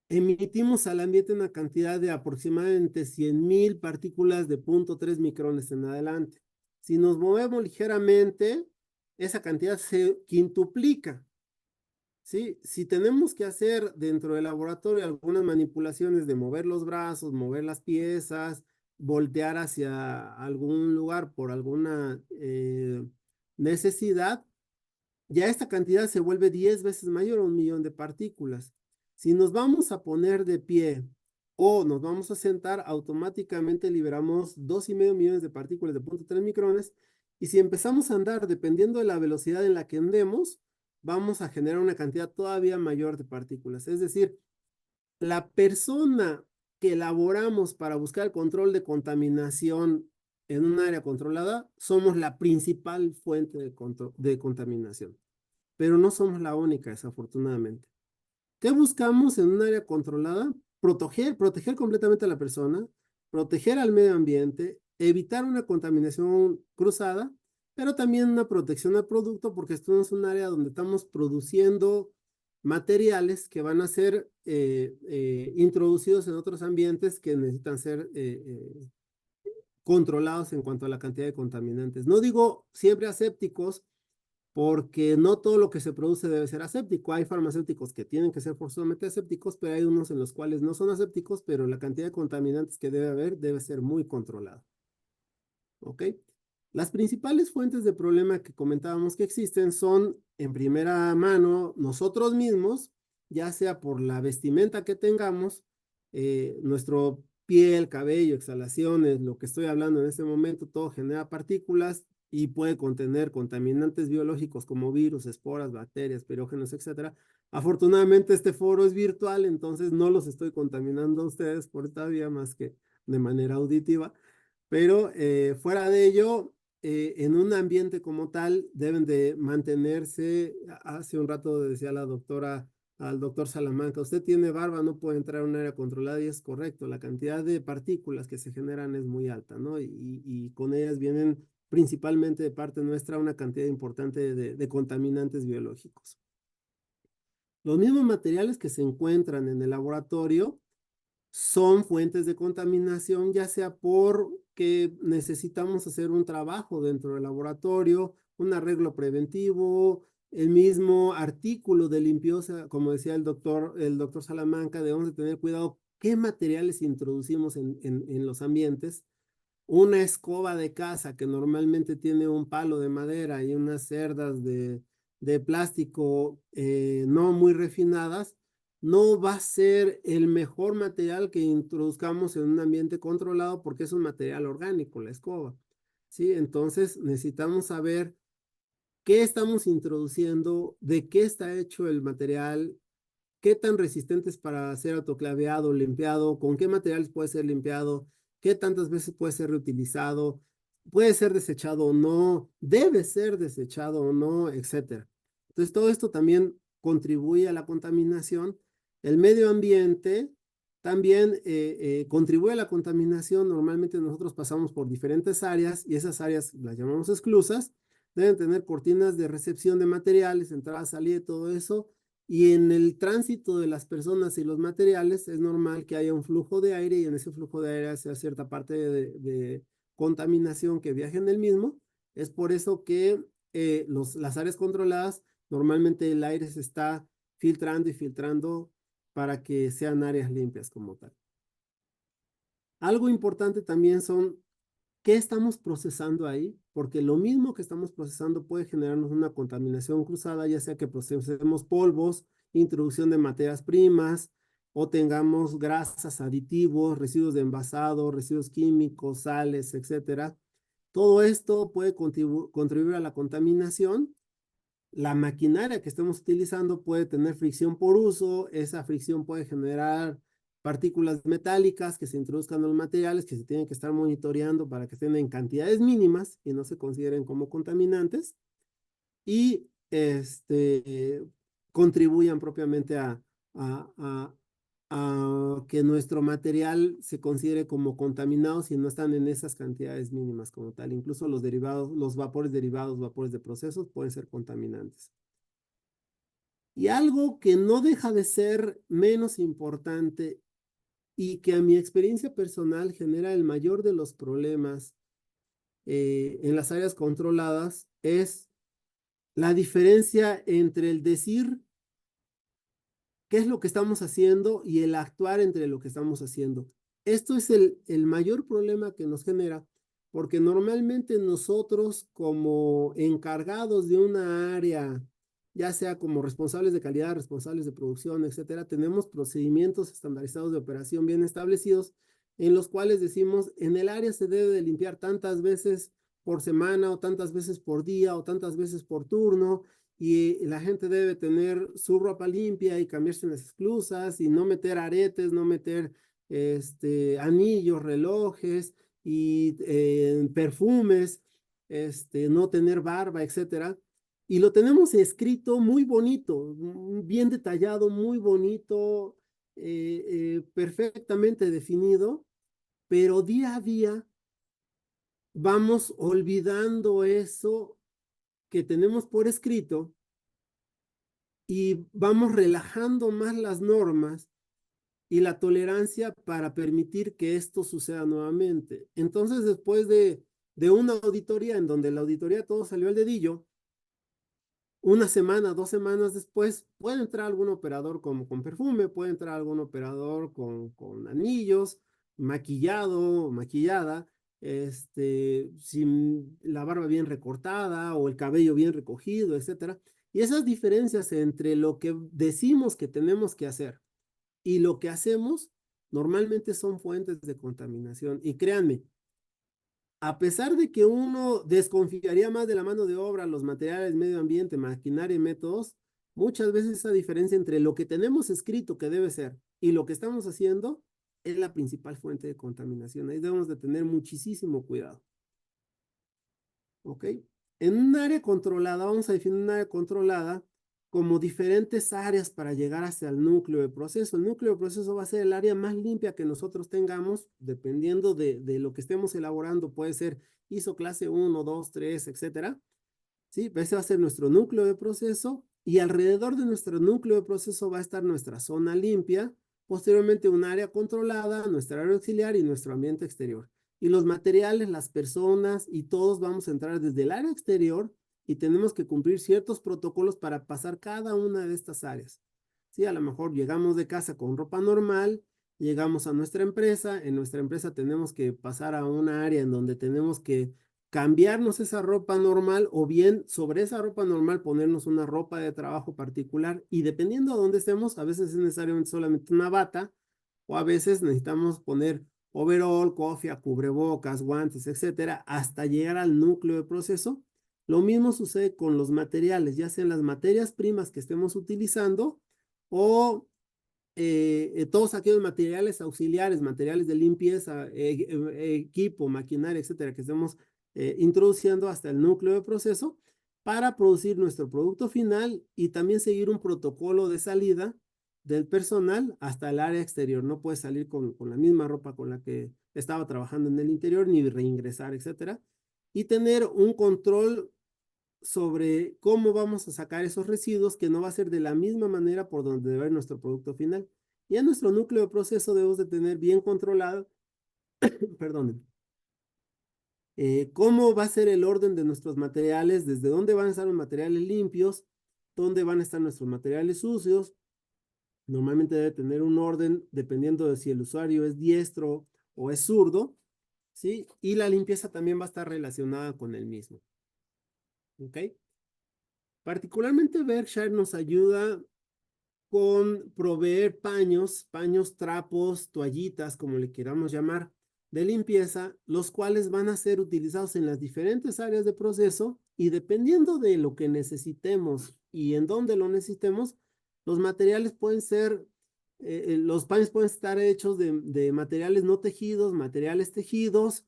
emitimos al ambiente una cantidad de aproximadamente 100,000 partículas de 0.3 micrones en adelante. Si nos movemos ligeramente, esa cantidad se quintuplica. ¿Sí? Si tenemos que hacer dentro del laboratorio algunas manipulaciones de mover los brazos, mover las piezas, voltear hacia algún lugar por alguna necesidad, ya esta cantidad se vuelve 10 veces mayor a 1,000,000 de partículas. Si nos vamos a poner de pie o nos vamos a sentar, automáticamente liberamos 2,5 millones de partículas de 0.3 micrones. Y si empezamos a andar, dependiendo de la velocidad en la que andemos, vamos a generar una cantidad todavía mayor de partículas. Es decir, la persona que elaboramos para buscar el control de contaminación en un área controlada, somos la principal fuente de contaminación, pero no somos la única, desafortunadamente. ¿Qué buscamos en un área controlada? Proteger completamente a la persona, proteger al medio ambiente, evitar una contaminación cruzada, pero también una protección al producto, porque esto no es un área donde estamos produciendo materiales que van a ser introducidos en otros ambientes que necesitan ser controlados en cuanto a la cantidad de contaminantes. No digo siempre asépticos, porque no todo lo que se produce debe ser aséptico. Hay farmacéuticos que tienen que ser forzosamente asépticos, pero hay unos en los cuales no son asépticos, pero la cantidad de contaminantes que debe haber debe ser muy controlada. ¿Ok? Las principales fuentes de problema que comentábamos que existen son, en primera mano, nosotros mismos, ya sea por la vestimenta que tengamos, nuestro piel, cabello, exhalaciones, lo que estoy hablando en este momento, todo genera partículas y puede contener contaminantes biológicos como virus, esporas, bacterias, pirógenos, etc. Afortunadamente este foro es virtual, entonces no los estoy contaminando a ustedes por esta vía más que de manera auditiva, pero fuera de ello, en un ambiente como tal deben de mantenerse. Hace un rato decía la doctora, al doctor Salamanca, usted tiene barba, no puede entrar a un área controlada, y es correcto, la cantidad de partículas que se generan es muy alta, ¿no? Y con ellas vienen principalmente de parte nuestra una cantidad importante de contaminantes biológicos. Los mismos materiales que se encuentran en el laboratorio son fuentes de contaminación, ya sea porque necesitamos hacer un trabajo dentro del laboratorio, un arreglo preventivo, el mismo artículo de limpieza, como decía el doctor Salamanca, debemos de tener cuidado qué materiales introducimos en los ambientes. Una escoba de caza que normalmente tiene un palo de madera y unas cerdas de plástico no muy refinadas, no va a ser el mejor material que introduzcamos en un ambiente controlado porque es un material orgánico, la escoba. ¿Sí? Entonces necesitamos saber qué estamos introduciendo, de qué está hecho el material, qué tan resistente es para ser autoclaveado, limpiado, con qué materiales puede ser limpiado, qué tantas veces puede ser reutilizado, puede ser desechado o no, debe ser desechado o no, etcétera. Entonces, todo esto también contribuye a la contaminación. El medio ambiente también contribuye a la contaminación. Normalmente nosotros pasamos por diferentes áreas y esas áreas las llamamos esclusas. Deben tener cortinas de recepción de materiales, entrada, salida, todo eso. Y en el tránsito de las personas y los materiales es normal que haya un flujo de aire y en ese flujo de aire sea cierta parte de contaminación que viaje en el mismo. Es por eso que las áreas controladas, normalmente el aire se está filtrando y filtrando para que sean áreas limpias como tal. Algo importante también son qué estamos procesando ahí, porque lo mismo que estamos procesando puede generarnos una contaminación cruzada, ya sea que procesemos polvos, introducción de materias primas, o tengamos grasas, aditivos, residuos de envasado, residuos químicos, sales, etcétera. Todo esto puede contribuir a la contaminación. La maquinaria que estemos utilizando puede tener fricción por uso, esa fricción puede generar partículas metálicas que se introduzcan en los materiales que se tienen que estar monitoreando para que estén en cantidades mínimas y no se consideren como contaminantes y contribuyan propiamente a, a que nuestro material se considere como contaminado si no están en esas cantidades mínimas como tal. Incluso los derivados, los vapores derivados, vapores de procesos pueden ser contaminantes. Y algo que no deja de ser menos importante y que a mi experiencia personal genera el mayor de los problemas en las áreas controladas es la diferencia entre el decir qué es lo que estamos haciendo y el actuar entre lo que estamos haciendo. Esto es el mayor problema que nos genera, porque normalmente nosotros como encargados de una área, ya sea como responsables de calidad, responsables de producción, etcétera, tenemos procedimientos estandarizados de operación bien establecidos, en los cuales decimos, en el área se debe de limpiar tantas veces por semana, o tantas veces por día, o tantas veces por turno, y la gente debe tener su ropa limpia y cambiarse en las esclusas y no meter aretes, no meter anillos, relojes y perfumes, no tener barba, etcétera. Y lo tenemos escrito muy bonito, bien detallado, muy bonito, perfectamente definido, pero día a día vamos olvidando eso que tenemos por escrito y vamos relajando más las normas y la tolerancia para permitir que esto suceda nuevamente. Entonces, después de una auditoría en donde la auditoría todo salió al dedillo, una semana, 2 semanas después, puede entrar algún operador con perfume, puede entrar algún operador con anillos, maquillado, maquillada, sin la barba bien recortada o el cabello bien recogido, etcétera. Y esas diferencias entre lo que decimos que tenemos que hacer y lo que hacemos normalmente son fuentes de contaminación. Y créanme, a pesar de que uno desconfiaría más de la mano de obra, los materiales, medio ambiente, maquinaria y métodos, muchas veces esa diferencia entre lo que tenemos escrito que debe ser y lo que estamos haciendo es la principal fuente de contaminación. Ahí debemos de tener muchísimo cuidado. ¿ok? En un área controlada, vamos a definir un área controlada como diferentes áreas para llegar hacia el núcleo de proceso. El núcleo de proceso va a ser el área más limpia que nosotros tengamos, dependiendo de lo que estemos elaborando. Puede ser ISO clase 1, 2, 3, etcétera. ¿Sí? Ese va a ser nuestro núcleo de proceso y alrededor de nuestro núcleo de proceso va a estar nuestra zona limpia, posteriormente un área controlada, nuestra área auxiliar y nuestro ambiente exterior. Y los materiales, las personas y todos vamos a entrar desde el área exterior y tenemos que cumplir ciertos protocolos para pasar cada una de estas áreas. Sí, a lo mejor llegamos de casa con ropa normal, llegamos a nuestra empresa, en nuestra empresa tenemos que pasar a una área en donde tenemos que cambiarnos esa ropa normal o bien sobre esa ropa normal ponernos una ropa de trabajo particular y dependiendo de dónde estemos, a veces es necesariamente solamente una bata o a veces necesitamos poner overall, cofia, cubrebocas, guantes, etcétera, hasta llegar al núcleo de proceso. Lo mismo sucede con los materiales, ya sean las materias primas que estemos utilizando o todos aquellos materiales auxiliares, materiales de limpieza, equipo, maquinaria, etcétera, que estemos introduciendo hasta el núcleo de proceso para producir nuestro producto final y también seguir un protocolo de salida del personal hasta el área exterior. No puede salir con la misma ropa con la que estaba trabajando en el interior ni reingresar, etcétera. Y tener un control sobre cómo vamos a sacar esos residuos, que no va a ser de la misma manera por donde debe ir nuestro producto final. Y en nuestro núcleo de proceso debemos de tener bien controlado, perdón, cómo va a ser el orden de nuestros materiales, desde dónde van a estar los materiales limpios, dónde van a estar nuestros materiales sucios. Normalmente debe tener un orden dependiendo de si el usuario es diestro o es zurdo, ¿sí? Y la limpieza también va a estar relacionada con el mismo. ¿Ok? Particularmente Berkshire nos ayuda con proveer paños, trapos, toallitas, como le queramos llamar, de limpieza, los cuales van a ser utilizados en las diferentes áreas de proceso y dependiendo de lo que necesitemos y en dónde lo necesitemos, los materiales pueden ser, los paños pueden estar hechos de materiales no tejidos, materiales tejidos,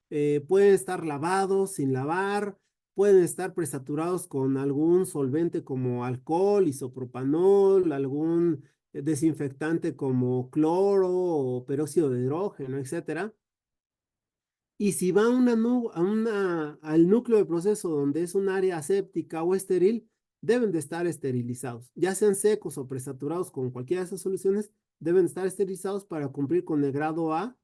pueden estar lavados, sin lavar, pueden estar presaturados con algún solvente como alcohol, isopropanol, algún desinfectante como cloro o peróxido de hidrógeno, etcétera. Y si va al núcleo de proceso donde es un área aséptica o estéril, deben de estar esterilizados, ya sean secos o presaturados con cualquiera de esas soluciones, deben estar esterilizados para cumplir con el grado A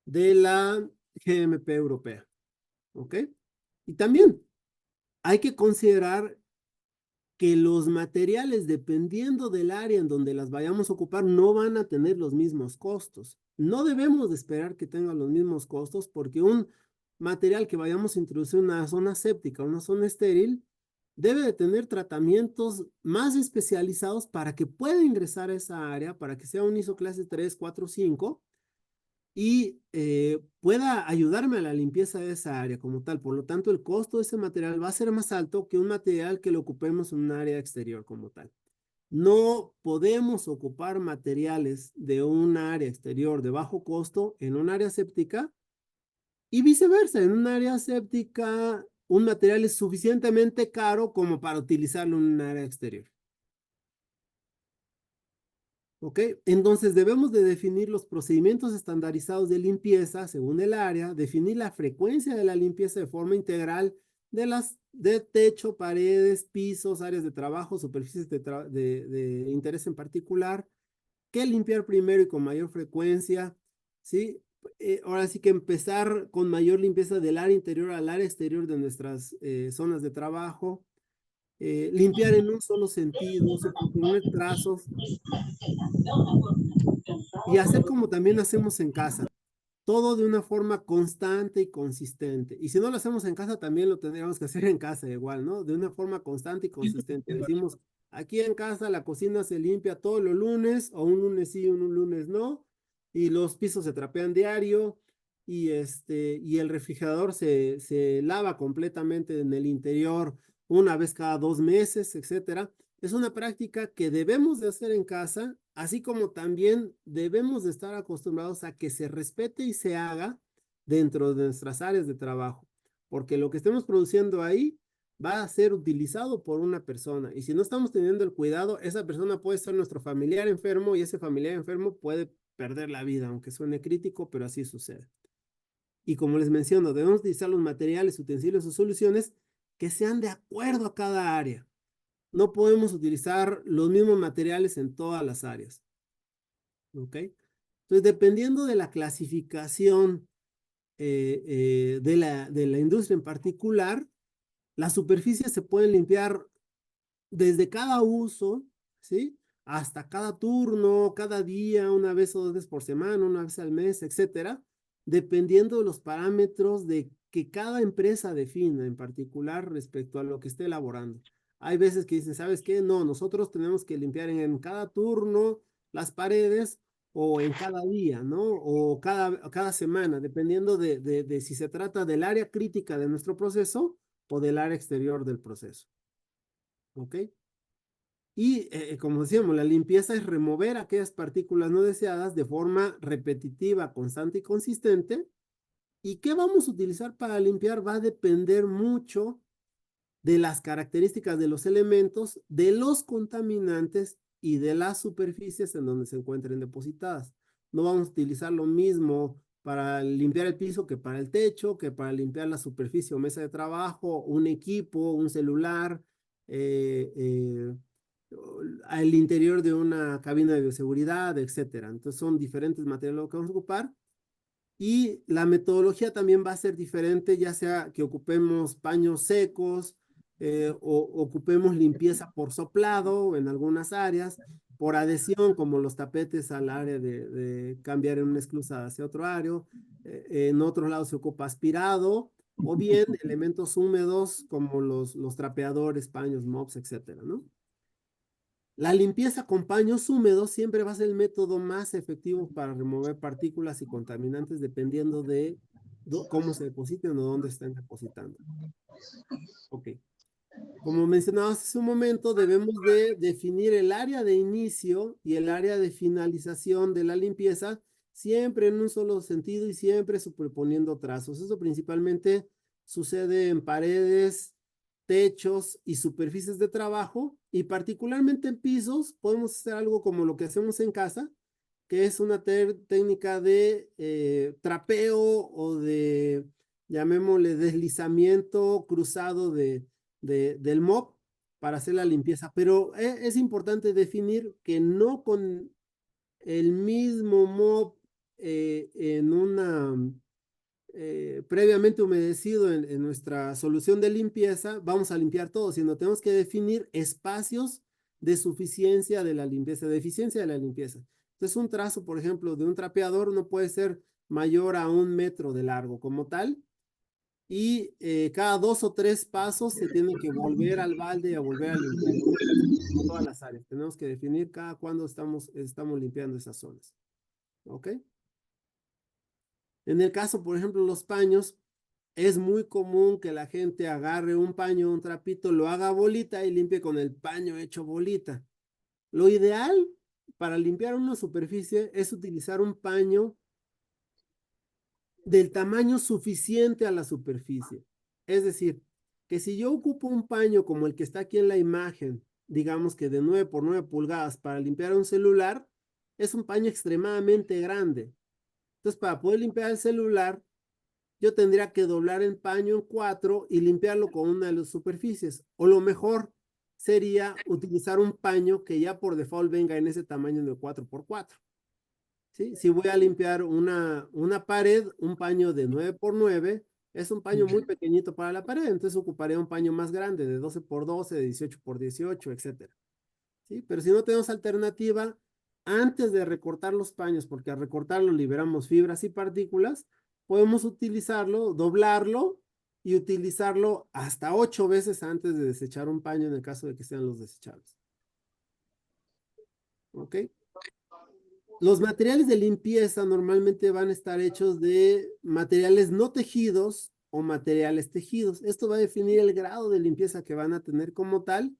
de la GMP europea. ¿Ok? Y también hay que considerar que los materiales, dependiendo del área en donde las vayamos a ocupar, no van a tener los mismos costos. No debemos de esperar que tengan los mismos costos porque un material que vayamos a introducir en una zona séptica, una zona estéril, debe de tener tratamientos más especializados para que pueda ingresar a esa área, para que sea un ISO clase 3, 4, 5 y pueda ayudarme a la limpieza de esa área como tal. Por lo tanto, el costo de ese material va a ser más alto que un material que lo ocupemos en un área exterior como tal. No podemos ocupar materiales de un área exterior de bajo costo en un área séptica y viceversa. En un área séptica, un material es suficientemente caro como para utilizarlo en un área exterior. ¿Ok? Entonces debemos de definir los procedimientos estandarizados de limpieza según el área, definir la frecuencia de la limpieza de forma integral de techo, paredes, pisos, áreas de trabajo, superficies de interés en particular, qué limpiar primero y con mayor frecuencia, ¿sí? Ahora sí que empezar con mayor limpieza del área interior al área exterior de nuestras zonas de trabajo, limpiar en un solo sentido, poner trazos y hacer como también hacemos en casa, todo de una forma constante y consistente. Y si no lo hacemos en casa, también lo tendríamos que hacer en casa igual, ¿no? De una forma constante y consistente. Decimos, aquí en casa la cocina se limpia todos los lunes, o un lunes sí, un lunes no, y los pisos se trapean diario, y el refrigerador se lava completamente en el interior una vez cada 2 meses, etcétera. Es una práctica que debemos de hacer en casa, así como también debemos de estar acostumbrados a que se respete y se haga dentro de nuestras áreas de trabajo. porque lo que estemos produciendo ahí va a ser utilizado por una persona. Y si no estamos teniendo el cuidado, esa persona puede ser nuestro familiar enfermo y ese familiar enfermo puede perder la vida, aunque suene crítico, pero así sucede. Y como les menciono, debemos utilizar los materiales, utensilios o soluciones que sean de acuerdo a cada área. No podemos utilizar los mismos materiales en todas las áreas. ¿Ok? Entonces, dependiendo de la clasificación de la industria en particular, las superficies se pueden limpiar desde cada uso, ¿sí? Hasta cada turno, cada día, una vez o dos veces por semana, una vez al mes, etcétera, dependiendo de los parámetros de que cada empresa defina en particular respecto a lo que esté elaborando. Hay veces que dicen, ¿sabes qué? No, nosotros tenemos que limpiar en cada turno las paredes o en cada día, ¿no? O cada semana, dependiendo de si se trata del área crítica de nuestro proceso o del área exterior del proceso. ¿Ok? Y como decíamos, la limpieza es remover aquellas partículas no deseadas de forma repetitiva, constante y consistente. ¿Y qué vamos a utilizar para limpiar? Va a depender mucho de las características de los elementos, de los contaminantes y de las superficies en donde se encuentren depositadas. No vamos a utilizar lo mismo para limpiar el piso que para el techo, que para limpiar la superficie o mesa de trabajo, un equipo, un celular, al interior de una cabina de bioseguridad, etcétera. Entonces son diferentes materiales que vamos a ocupar. Y la metodología también va a ser diferente, ya sea que ocupemos paños secos o ocupemos limpieza por soplado en algunas áreas, por adhesión, como los tapetes al área de cambiar en una esclusa hacia otro área. En otros lados se ocupa aspirado, o bien elementos húmedos como los trapeadores, paños, mops, etcétera, ¿no? La limpieza con paños húmedos siempre va a ser el método más efectivo para remover partículas y contaminantes dependiendo de cómo se depositen o dónde estén depositando. Ok. Como mencionaba hace un momento, debemos de definir el área de inicio y el área de finalización de la limpieza, siempre en un solo sentido y siempre superponiendo trazos. Eso principalmente sucede en paredes, techos y superficies de trabajo, y particularmente en pisos podemos hacer algo como lo que hacemos en casa, que es una técnica de trapeo o de, llamémosle, deslizamiento cruzado del mop para hacer la limpieza. Pero es importante definir que no con el mismo mop en una previamente humedecido en nuestra solución de limpieza, vamos a limpiar todo, sino tenemos que definir espacios de suficiencia de la limpieza, de eficiencia de la limpieza. Entonces, un trazo, por ejemplo, de un trapeador no puede ser mayor a 1 metro de largo como tal, y cada 2 o 3 pasos se tiene que volver al balde y a volver a limpiar. Lo mismo en todas las áreas. Tenemos que definir cada cuándo estamos limpiando esas zonas. ¿Ok? En el caso, por ejemplo, los paños, es muy común que la gente agarre un paño, un trapito, lo haga bolita y limpie con el paño hecho bolita. Lo ideal para limpiar una superficie es utilizar un paño del tamaño suficiente a la superficie. Es decir, que si yo ocupo un paño como el que está aquí en la imagen, digamos que de 9 por 9 pulgadas para limpiar un celular, es un paño extremadamente grande. Entonces, para poder limpiar el celular, yo tendría que doblar el paño en 4 y limpiarlo con una de las superficies. O lo mejor sería utilizar un paño que ya por default venga en ese tamaño de 4x4. ¿Sí? Si voy a limpiar una pared, un paño de 9x9 es un paño muy pequeñito para la pared, entonces ocuparía un paño más grande de 12x12, de 18x18, etc. ¿Sí? Pero si no tenemos alternativa, antes de recortar los paños, porque al recortarlo liberamos fibras y partículas, podemos utilizarlo, doblarlo y utilizarlo hasta 8 veces antes de desechar un paño en el caso de que sean los desechables. ¿Ok? Los materiales de limpieza normalmente van a estar hechos de materiales no tejidos o materiales tejidos. Esto va a definir el grado de limpieza que van a tener como tal.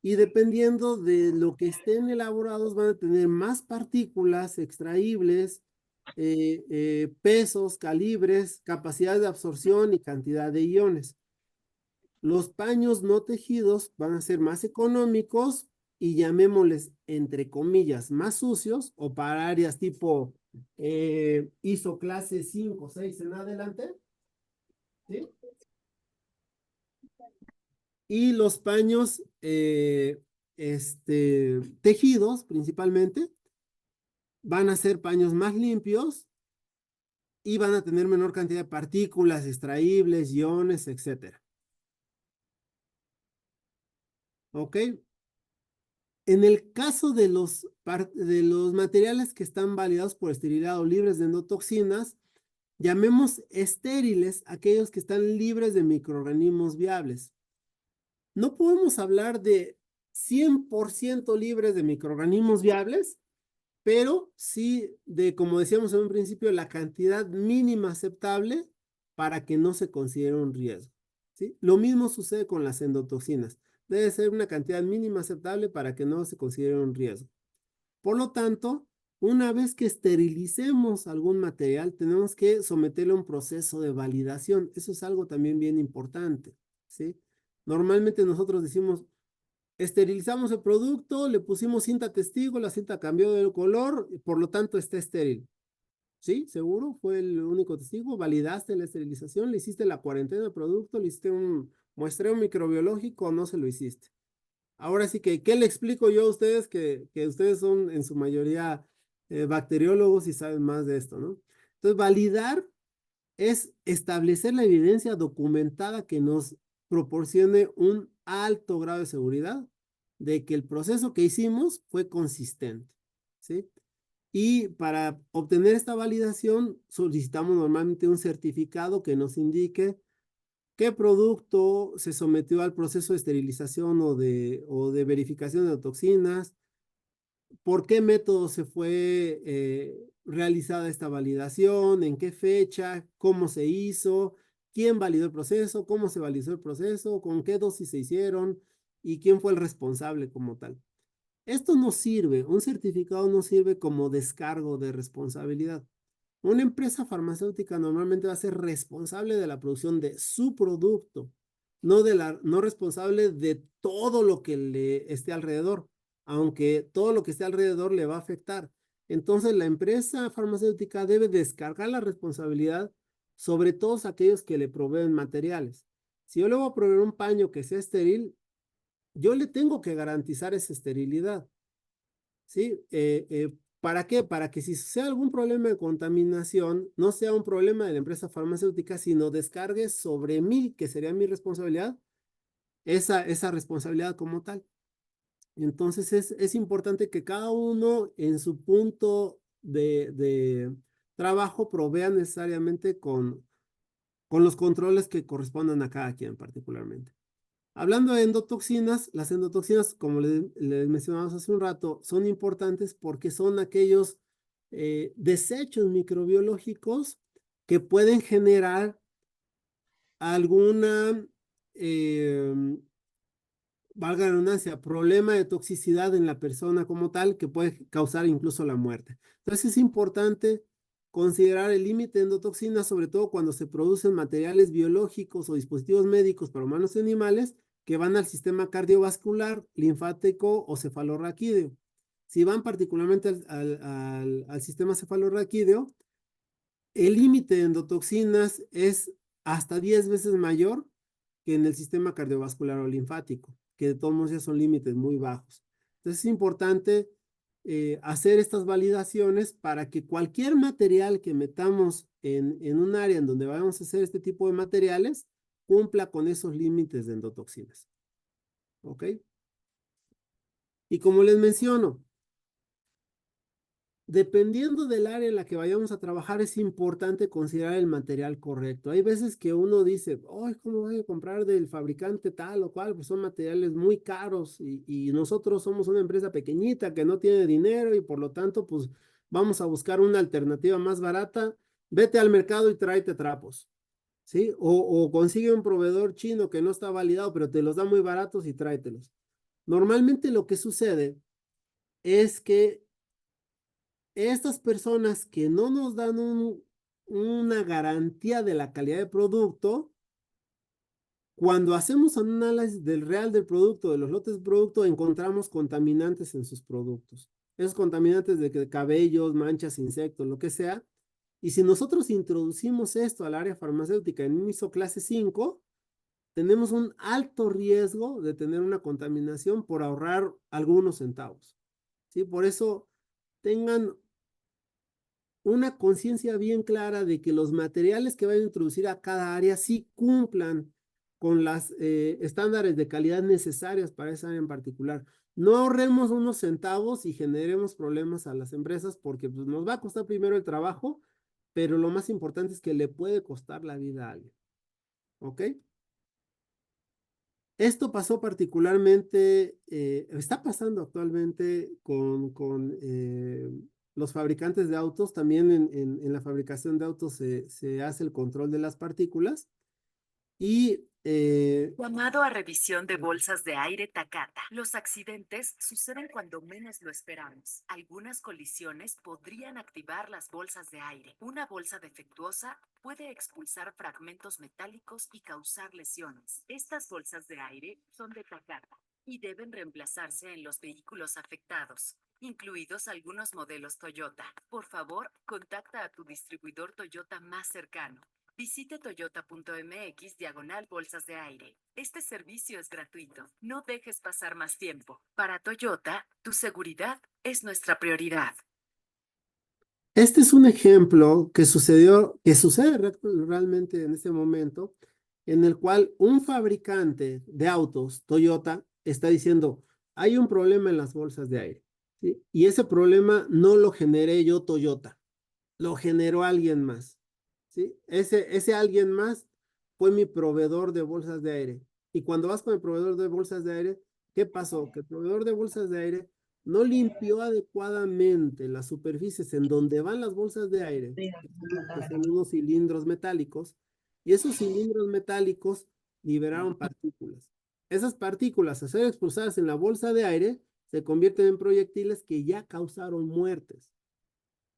Y dependiendo de lo que estén elaborados, van a tener más partículas extraíbles pesos, calibres, capacidad de absorción y cantidad de iones. Los paños no tejidos van a ser más económicos y llamémosles, entre comillas, más sucios o para áreas tipo ISO clase 5, 6 en adelante. ¿Sí? Y los paños tejidos principalmente van a ser paños más limpios y van a tener menor cantidad de partículas extraíbles, iones, etcétera. ¿Ok? En el caso de los materiales que están validados por esterilidad o libres de endotoxinas, llamemos estériles aquellos que están libres de microorganismos viables. No podemos hablar de 100% libres de microorganismos viables, pero sí de, como decíamos en un principio, la cantidad mínima aceptable para que no se considere un riesgo, ¿sí? Lo mismo sucede con las endotoxinas. Debe ser una cantidad mínima aceptable para que no se considere un riesgo. Por lo tanto, una vez que esterilicemos algún material, tenemos que someterlo a un proceso de validación. Eso es algo también bien importante, ¿sí? Normalmente nosotros decimos, esterilizamos el producto, le pusimos cinta testigo, la cinta cambió de color, y por lo tanto está estéril. ¿Sí? ¿Seguro? ¿Fue el único testigo? ¿Validaste la esterilización? ¿Le hiciste la cuarentena del producto? ¿Le hiciste un muestreo microbiológico o no se lo hiciste? Ahora sí que, ¿qué le explico yo a ustedes que ustedes son en su mayoría bacteriólogos y saben más de esto, ¿no? Entonces, validar es establecer la evidencia documentada que nos proporcione un alto grado de seguridad de que el proceso que hicimos fue consistente, ¿sí? Y para obtener esta validación solicitamos normalmente un certificado que nos indique qué producto se sometió al proceso de esterilización o de verificación de toxinas, por qué método se fue realizada esta validación, en qué fecha, cómo se hizo, quién validó el proceso, cómo se validó el proceso, con qué dosis se hicieron y quién fue el responsable como tal. Esto no sirve, un certificado no sirve como descargo de responsabilidad. Una empresa farmacéutica normalmente va a ser responsable de la producción de su producto, no responsable de todo lo que le esté alrededor, aunque todo lo que esté alrededor le va a afectar. Entonces la empresa farmacéutica debe descargar la responsabilidad sobre todos aquellos que le proveen materiales. Si yo le voy a proveer un paño que sea estéril, yo le tengo que garantizar esa esterilidad. ¿Sí? ¿Para qué? Para que si sea algún problema de contaminación, no sea un problema de la empresa farmacéutica, sino descargue sobre mí, que sería mi responsabilidad, esa responsabilidad como tal. Entonces es importante que cada uno en su punto de trabajo provea necesariamente con los controles que correspondan a cada quien particularmente. Hablando de endotoxinas, las endotoxinas, como les mencionamos hace un rato, son importantes porque son aquellos desechos microbiológicos que pueden generar alguna, valga la redundancia, problema de toxicidad en la persona como tal que puede causar incluso la muerte. Entonces es importante considerar el límite de endotoxinas, sobre todo cuando se producen materiales biológicos o dispositivos médicos para humanos y animales que van al sistema cardiovascular, linfático o cefalorraquídeo. Si van particularmente al sistema cefalorraquídeo, el límite de endotoxinas es hasta 10 veces mayor que en el sistema cardiovascular o linfático, que de todos modos ya son límites muy bajos. Entonces es importante hacer estas validaciones para que cualquier material que metamos en un área en donde vamos a hacer este tipo de materiales cumpla con esos límites de endotoxinas. ¿Ok? Y como les menciono, dependiendo del área en la que vayamos a trabajar, es importante considerar el material correcto. Hay veces que uno dice, oh, ¿cómo voy a comprar del fabricante tal o cual? Pues son materiales muy caros y nosotros somos una empresa pequeñita que no tiene dinero y por lo tanto, pues vamos a buscar una alternativa más barata. Vete al mercado y tráete trapos, ¿sí? O consigue un proveedor chino que no está validado, pero te los da muy baratos y tráetelos. Normalmente lo que sucede es que estas personas que no nos dan una garantía de la calidad de producto, cuando hacemos un análisis del real del producto, de los lotes de producto, encontramos contaminantes en sus productos. Esos contaminantes de cabellos, manchas, insectos, lo que sea. Y si nosotros introducimos esto al área farmacéutica en ISO clase 5, tenemos un alto riesgo de tener una contaminación por ahorrar algunos centavos. ¿Sí? Por eso tengan una conciencia bien clara de que los materiales que van a introducir a cada área sí cumplan con los estándares de calidad necesarios para esa área en particular. No ahorremos unos centavos y generemos problemas a las empresas porque pues, nos va a costar primero el trabajo, pero lo más importante es que le puede costar la vida a alguien. ¿Ok? Esto pasó particularmente, está pasando actualmente con los fabricantes de autos. También en la fabricación de autos se hace el control de las partículas. Y Llamado a revisión de bolsas de aire Takata. Los accidentes suceden cuando menos lo esperamos. Algunas colisiones podrían activar las bolsas de aire. Una bolsa defectuosa puede expulsar fragmentos metálicos y causar lesiones. Estas bolsas de aire son de Takata y deben reemplazarse en los vehículos afectados, incluidos algunos modelos Toyota. Por favor, contacta a tu distribuidor Toyota más cercano. Visite toyota.mx/bolsas de aire. Este servicio es gratuito. No dejes pasar más tiempo. Para Toyota, tu seguridad es nuestra prioridad. este es un ejemplo que sucede realmente en este momento, en el cual un fabricante de autos, Toyota, está diciendo, hay un problema en las bolsas de aire, ¿sí? Y ese problema no lo generé yo, Toyota, lo generó alguien más. ¿Sí? Ese alguien más fue mi proveedor de bolsas de aire. Y cuando vas con el proveedor de bolsas de aire, ¿qué pasó? Que el proveedor de bolsas de aire no limpió adecuadamente las superficies en donde van las bolsas de aire, que son unos cilindros metálicos, y esos cilindros metálicos liberaron partículas. Esas partículas, al ser expulsadas en la bolsa de aire, se convierten en proyectiles que ya causaron muertes.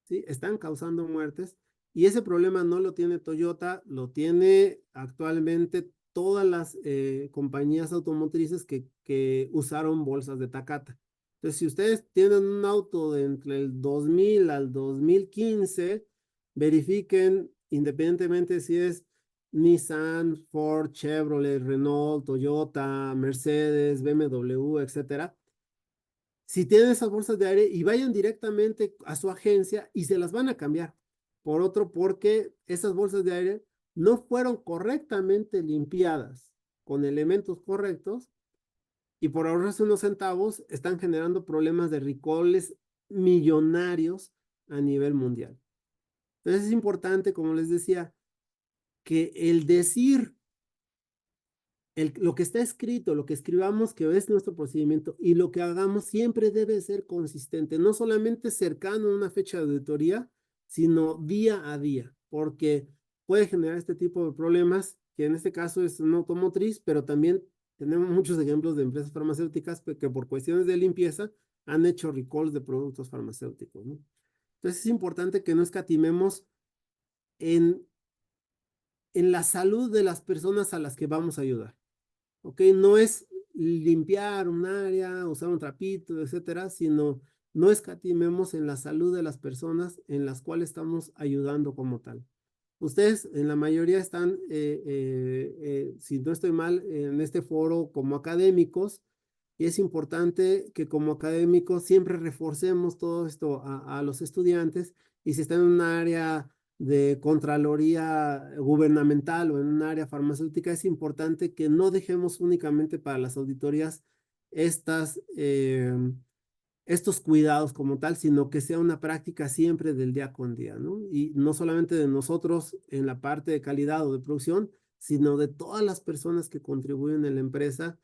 ¿Sí? Están causando muertes. Y ese problema no lo tiene Toyota, lo tiene actualmente todas las compañías automotrices que usaron bolsas de Takata. Entonces, si ustedes tienen un auto de entre el 2000 al 2015, verifiquen independientemente si es Nissan, Ford, Chevrolet, Renault, Toyota, Mercedes, BMW, etcétera. Si tienen esas bolsas de aire y vayan directamente a su agencia y se las van a cambiar por otro porque esas bolsas de aire no fueron correctamente limpiadas con elementos correctos y por ahorrarse unos centavos están generando problemas de recalls millonarios a nivel mundial. Entonces es importante, como les decía, que el decir lo que está escrito, lo que escribamos, que es nuestro procedimiento y lo que hagamos siempre debe ser consistente, no solamente cercano a una fecha de auditoría, sino día a día, porque puede generar este tipo de problemas, que en este caso es una automotriz, pero también tenemos muchos ejemplos de empresas farmacéuticas que por cuestiones de limpieza han hecho recalls de productos farmacéuticos, ¿no? Entonces es importante que no escatimemos en la salud de las personas a las que vamos a ayudar. ¿Ok? No es limpiar un área, usar un trapito, etcétera, sino no escatimemos en la salud de las personas en las cuales estamos ayudando como tal. Ustedes en la mayoría están, si no estoy mal, en este foro como académicos, y es importante que como académicos siempre reforcemos todo esto a los estudiantes, y si están en un área de contraloría gubernamental o en un área farmacéutica, es importante que no dejemos únicamente para las auditorías estos cuidados como tal, sino que sea una práctica siempre del día con día, ¿no? Y no solamente de nosotros en la parte de calidad o de producción, sino de todas las personas que contribuyen en la empresa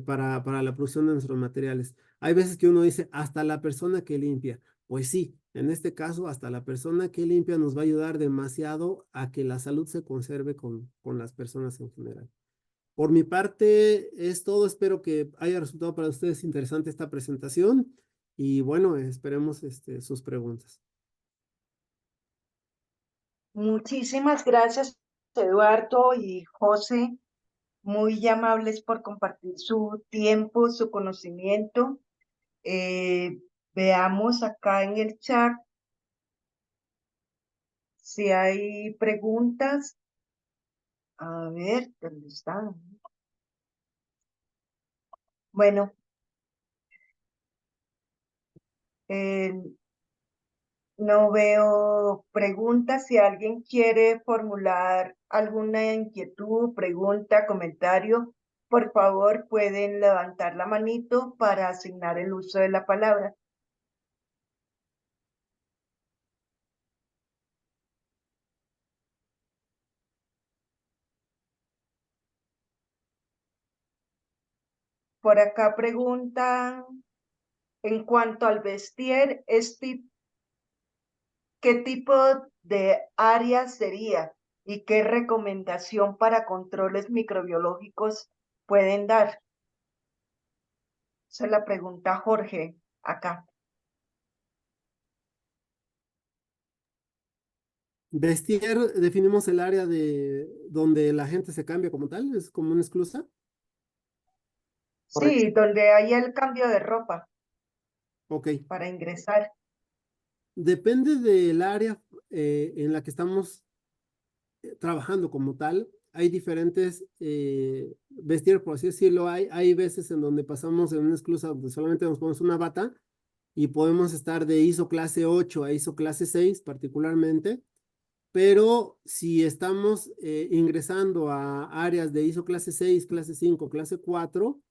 para la producción de nuestros materiales. Hay veces que uno dice, hasta la persona que limpia. Pues sí, en este caso, hasta la persona que limpia nos va a ayudar demasiado a que la salud se conserve con las personas en general. Por mi parte, es todo. Espero que haya resultado para ustedes interesante esta presentación Y bueno, esperemos sus preguntas. Muchísimas gracias, Eduardo y José, muy amables por compartir su tiempo, su conocimiento. Veamos acá en el chat si hay preguntas. A ver, ¿dónde están? Bueno, eh, no veo preguntas. Si alguien quiere formular alguna inquietud, pregunta, comentario, por favor pueden levantar la manito para asignar el uso de la palabra. Por acá preguntan, en cuanto al vestir, ¿qué tipo de área sería y qué recomendación para controles microbiológicos pueden dar? Se la pregunta Jorge acá. Vestir, definimos el área de donde la gente se cambia como tal, es como una esclusa. Correcto. Sí, donde hay el cambio de ropa Ok, para ingresar. depende del área en la que estamos trabajando como tal. Hay diferentes vestir, por así decirlo. Hay veces en donde pasamos en una esclusa donde solamente nos ponemos una bata y podemos estar de ISO clase 8 a ISO clase 6 particularmente. Pero si estamos ingresando a áreas de ISO clase 6, clase 5, clase 4,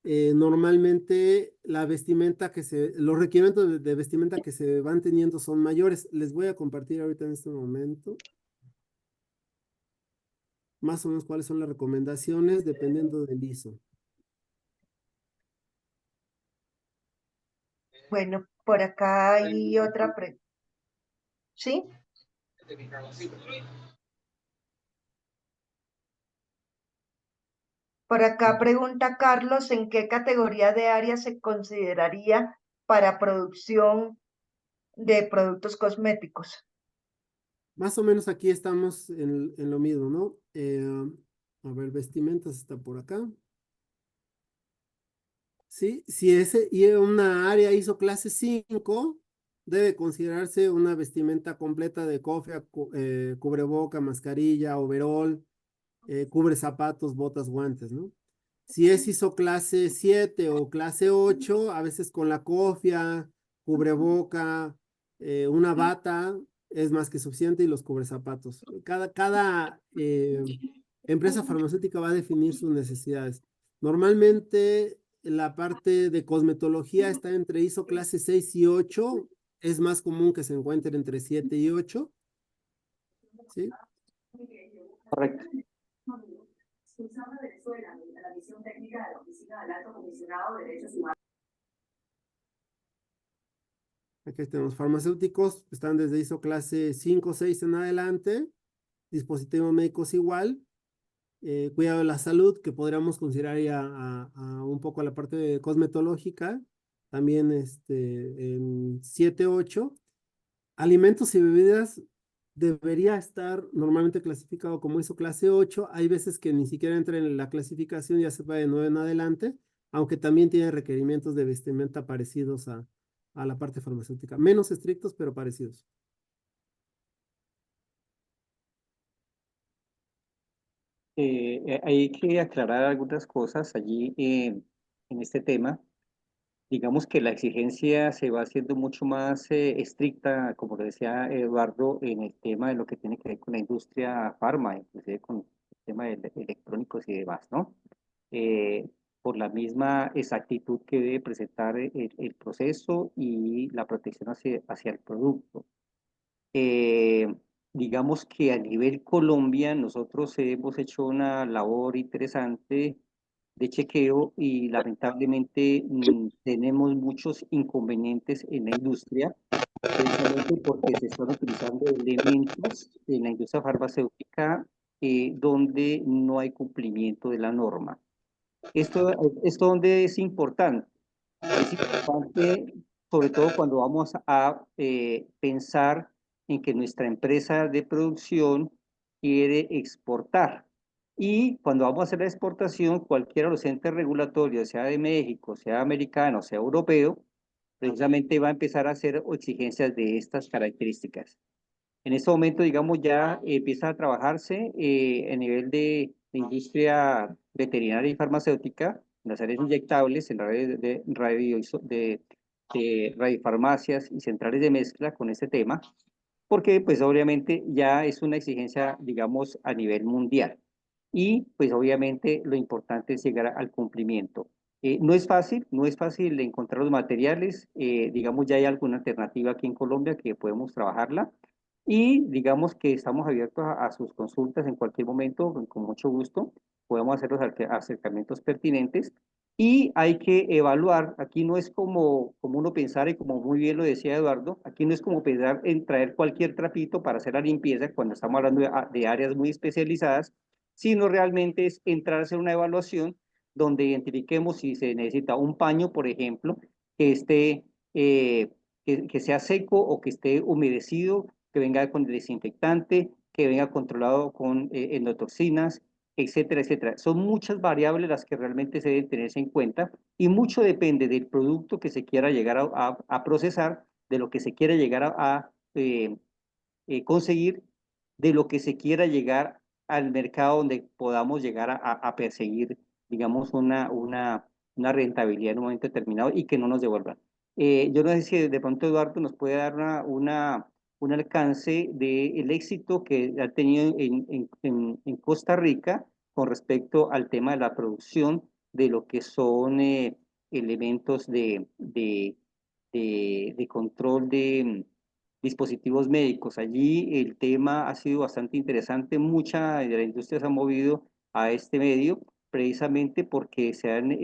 normalmente la vestimenta los requerimientos de vestimenta que se van teniendo son mayores. Les voy a compartir ahorita en este momento más o menos cuáles son las recomendaciones dependiendo del ISO. Bueno, por acá hay otra pregunta. ¿Sí? Por acá pregunta Carlos, ¿en qué categoría de área se consideraría para producción de productos cosméticos? Más o menos aquí estamos en lo mismo, ¿no? A ver, vestimentas está por acá. Sí, si ese y una área hizo clase 5, debe considerarse una vestimenta completa de cofia, cubreboca, mascarilla, overol, cubre zapatos, botas, guantes, ¿no? Si es ISO clase 7 o clase 8, a veces con la cofia, cubreboca, una bata es más que suficiente y los cubrezapatos. Cada empresa farmacéutica va a definir sus necesidades. Normalmente la parte de cosmetología está entre ISO clase 6 y 8. Es más común que se encuentre entre 7 y 8. ¿Sí? Correcto. Expulsando a Venezuela a la misión técnica de la Oficina del Alto Comisionado de Derechos Humanos. Aquí tenemos farmacéuticos, están desde ISO clase 5, 6 en adelante, dispositivos médicos igual, cuidado de la salud, que podríamos considerar ya a un poco la parte de cosmetológica, también en 7, 8. Alimentos y bebidas debería estar normalmente clasificado como ISO clase 8. Hay veces que ni siquiera entra en la clasificación, ya se va de 9 en adelante, aunque también tiene requerimientos de vestimenta parecidos a la parte farmacéutica. Menos estrictos, pero parecidos. Hay que aclarar algunas cosas allí en este tema. Digamos que la exigencia se va haciendo mucho más estricta, como lo decía Eduardo, en el tema de lo que tiene que ver con la industria farma, inclusive con el tema de electrónicos y demás, ¿no? Eh, por la misma exactitud que debe presentar el proceso y la protección hacia el producto. Eh, digamos que a nivel Colombia nosotros hemos hecho una labor interesante de chequeo y lamentablemente tenemos muchos inconvenientes en la industria, precisamente porque se están utilizando elementos en la industria farmacéutica donde no hay cumplimiento de la norma. Esto donde es importante sobre todo cuando vamos a pensar en que nuestra empresa de producción quiere exportar. Y cuando vamos a hacer la exportación, cualquiera de los entes regulatorios, sea de México, sea americano, sea europeo, precisamente va a empezar a hacer exigencias de estas características. En este momento, digamos, ya empieza a trabajarse a nivel de industria veterinaria y farmacéutica, en las áreas inyectables, en la red de radiofarmacias y centrales de mezcla con este tema, porque pues obviamente ya es una exigencia, digamos, a nivel mundial. Y pues obviamente lo importante es llegar al cumplimiento. No es fácil, no es fácil encontrar los materiales, digamos, ya hay alguna alternativa aquí en Colombia que podemos trabajarla y digamos que estamos abiertos a sus consultas en cualquier momento, con mucho gusto, podemos hacer los acercamientos pertinentes y hay que evaluar, aquí no es como uno pensar, y como muy bien lo decía Eduardo, aquí no es como pensar en traer cualquier trapito para hacer la limpieza cuando estamos hablando de áreas muy especializadas, sino realmente es entrar a hacer una evaluación donde identifiquemos si se necesita un paño, por ejemplo, que esté, que sea seco o que esté humedecido, que venga con desinfectante, que venga controlado con endotoxinas, etcétera, etcétera. Son muchas variables las que realmente se deben tenerse en cuenta y mucho depende del producto que se quiera llegar a procesar, de lo que se quiera llegar conseguir, de lo que se quiera llegar al mercado donde podamos llegar a perseguir, digamos, una rentabilidad en un momento determinado y que no nos devuelvan. Yo no sé si de pronto Eduardo nos puede dar un alcance del éxito que ha tenido en Costa Rica con respecto al tema de la producción de lo que son elementos de control de dispositivos médicos. Allí el tema ha sido bastante interesante, mucha de la industria se ha movido a este medio precisamente porque se han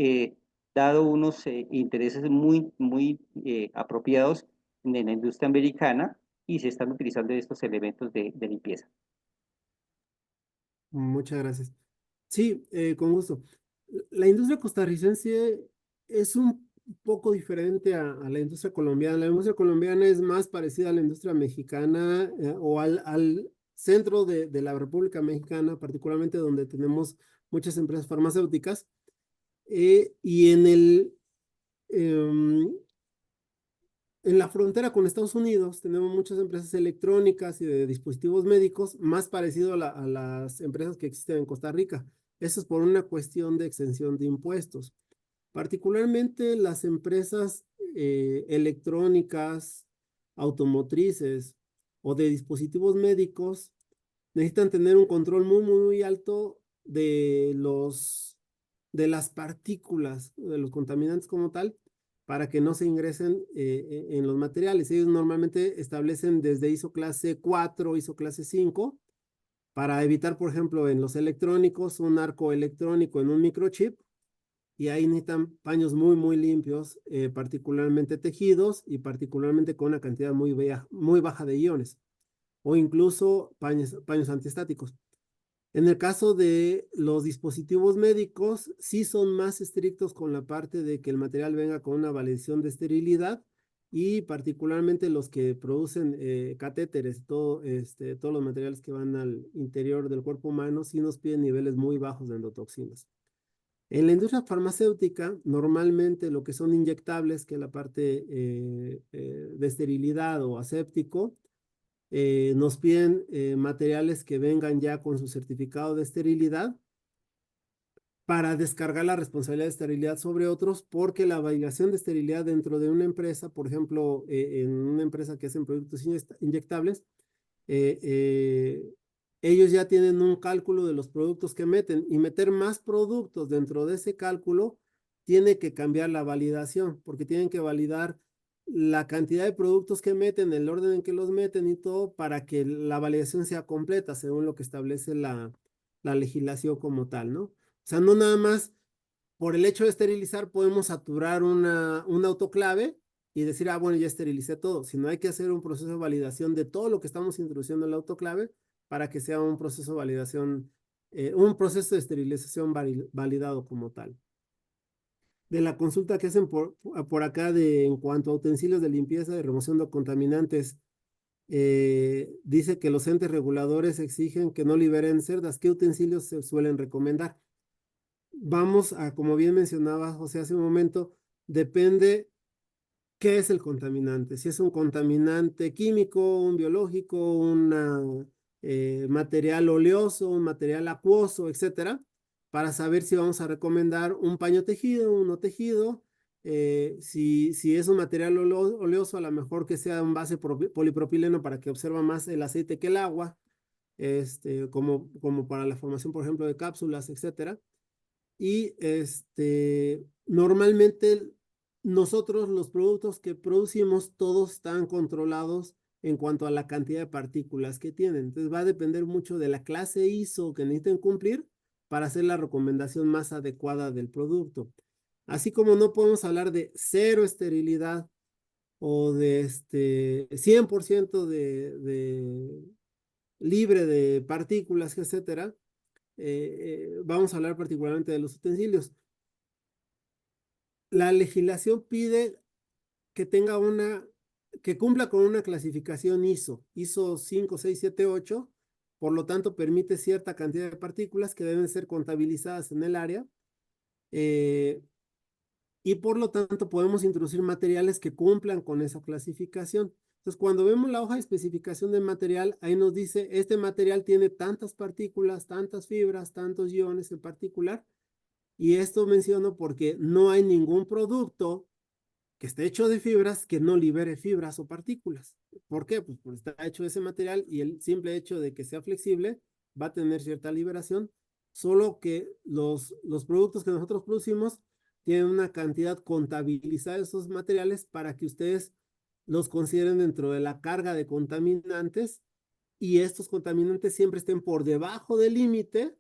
dado unos intereses muy apropiados en la industria americana y se están utilizando estos elementos de limpieza. Muchas gracias. Sí, con gusto. La industria costarricense es un poco diferente a la industria colombiana. La industria colombiana es más parecida a la industria mexicana o al centro de la República Mexicana, particularmente donde tenemos muchas empresas farmacéuticas. Y em, en la frontera con Estados Unidos tenemos muchas empresas electrónicas y de dispositivos médicos, más parecido a las empresas que existen en Costa Rica. Eso es por una cuestión de exención de impuestos. Particularmente las empresas electrónicas, automotrices o de dispositivos médicos necesitan tener un control muy alto de las partículas, de los contaminantes como tal, para que no se ingresen en los materiales. Ellos normalmente establecen desde ISO clase 4, ISO clase 5, para evitar, por ejemplo, en los electrónicos, un arco electrónico en un microchip, y ahí necesitan paños muy limpios, particularmente tejidos y particularmente con una cantidad muy baja de iones, o incluso paños antiestáticos. En el caso de los dispositivos médicos, sí son más estrictos con la parte de que el material venga con una validación de esterilidad y particularmente los que producen catéteres, todos los materiales que van al interior del cuerpo humano, sí nos piden niveles muy bajos de endotoxinas. En la industria farmacéutica, normalmente lo que son inyectables, que es la parte de esterilidad o aséptico, nos piden materiales que vengan ya con su certificado de esterilidad para descargar la responsabilidad de esterilidad sobre otros, porque la validación de esterilidad dentro de una empresa, por ejemplo, en una empresa que hacen productos inyectables, eh, eh, ellos ya tienen un cálculo de los productos que meten, y meter más productos dentro de ese cálculo tiene que cambiar la validación, porque tienen que validar la cantidad de productos que meten, el orden en que los meten y todo, para que la validación sea completa según lo que establece la legislación como tal, ¿no? O sea, no nada más por el hecho de esterilizar podemos saturar un autoclave y decir, ah, bueno, ya esterilicé todo, sino hay que hacer un proceso de validación de todo lo que estamos introduciendo en el autoclave para que sea un proceso de validación, un proceso de esterilización validado como tal. de la consulta que hacen por acá en cuanto a utensilios de limpieza y remoción de contaminantes. Dice que los entes reguladores exigen que no liberen cerdas. ¿Qué utensilios se suelen recomendar? Vamos a, como bien mencionaba José hace un momento, depende qué es el contaminante. Si es un contaminante químico, un biológico, un material oleoso, un material acuoso, etcétera, para saber si vamos a recomendar un paño tejido, un no tejido. Si es un material oleoso, a lo mejor que sea un base polipropileno para que absorba más el aceite que el agua, como para la formación, por ejemplo, de cápsulas, etcétera. Y normalmente nosotros los productos que producimos todos están controlados en cuanto a la cantidad de partículas que tienen. Entonces va a depender mucho de la clase ISO que necesiten cumplir para hacer la recomendación más adecuada del producto. Así como no podemos hablar de cero esterilidad o de 100% de libre de partículas, etcétera, vamos a hablar particularmente de los utensilios. La legislación pide que que cumpla con una clasificación ISO 5678, por lo tanto permite cierta cantidad de partículas que deben ser contabilizadas en el área, y por lo tanto podemos introducir materiales que cumplan con esa clasificación. Entonces, cuando vemos la hoja de especificación del material, ahí nos dice, este material tiene tantas partículas, tantas fibras, tantos iones en particular, y esto menciono porque no hay ningún producto que esté hecho de fibras que no libere fibras o partículas. ¿Por qué? Pues porque está hecho de ese material y el simple hecho de que sea flexible va a tener cierta liberación, solo que los productos que nosotros producimos tienen una cantidad contabilizada de esos materiales para que ustedes los consideren dentro de la carga de contaminantes, y estos contaminantes siempre estén por debajo del límite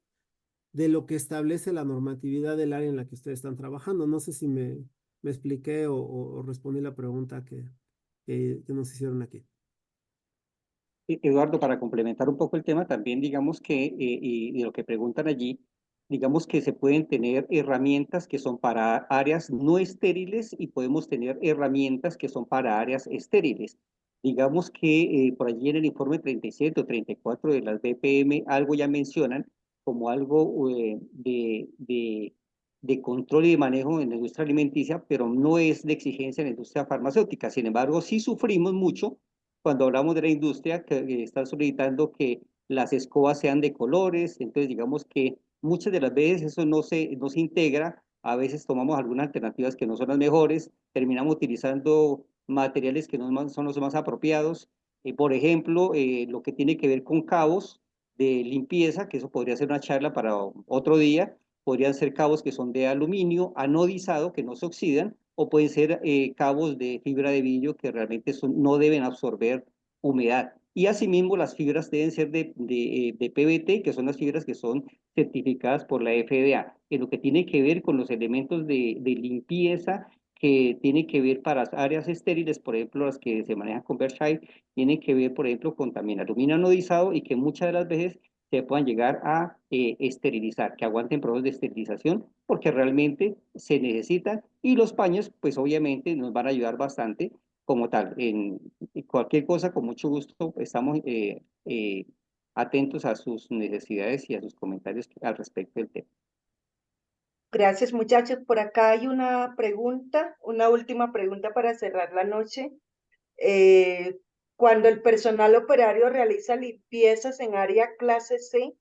de lo que establece la normatividad del área en la que ustedes están trabajando. No sé si me expliqué o respondí la pregunta que nos hicieron aquí. Eduardo, para complementar un poco el tema, también digamos que, y lo que preguntan allí, digamos que se pueden tener herramientas que son para áreas no estériles y podemos tener herramientas que son para áreas estériles. Digamos que por allí en el informe 37 o 34 de las BPM algo ya mencionan como algo de control y de manejo en la industria alimenticia, pero no es de exigencia en la industria farmacéutica. Sin embargo, sí sufrimos mucho cuando hablamos de la industria que está solicitando que las escobas sean de colores. Entonces digamos que muchas de las veces eso no se integra, a veces tomamos algunas alternativas que no son las mejores, terminamos utilizando materiales que no son los más apropiados. Por ejemplo, lo que tiene que ver con cabos de limpieza, que eso podría ser una charla para otro día, podrían ser cabos que son de aluminio anodizado, que no se oxidan, o pueden ser cabos de fibra de vidrio que realmente no deben absorber humedad. Y asimismo las fibras deben ser de PVT, que son las fibras que son certificadas por la FDA. En lo que tiene que ver con los elementos de limpieza que tiene que ver para las áreas estériles, por ejemplo, las que se manejan con Berkshire, tienen que ver, por ejemplo, con también aluminio anodizado y que muchas de las veces se puedan llegar a esterilizar, que aguanten procesos de esterilización, porque realmente se necesitan, y los paños, pues obviamente nos van a ayudar bastante como tal. En cualquier cosa, con mucho gusto, estamos atentos a sus necesidades y a sus comentarios al respecto del tema. Gracias, muchachos. Por acá hay una pregunta, una última pregunta para cerrar la noche. Cuando el personal operario realiza limpiezas en área clase C,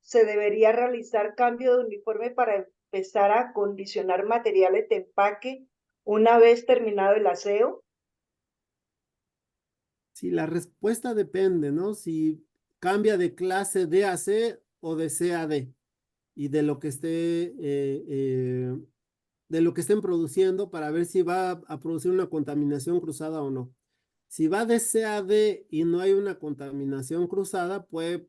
¿se debería realizar cambio de uniforme para empezar a acondicionar materiales de empaque una vez terminado el aseo? Sí, la respuesta depende, ¿no? Si cambia de clase D a C o de C a D, y de lo que de lo que estén produciendo, para ver si va a producir una contaminación cruzada o no. Si va de C a D y no hay una contaminación cruzada, puede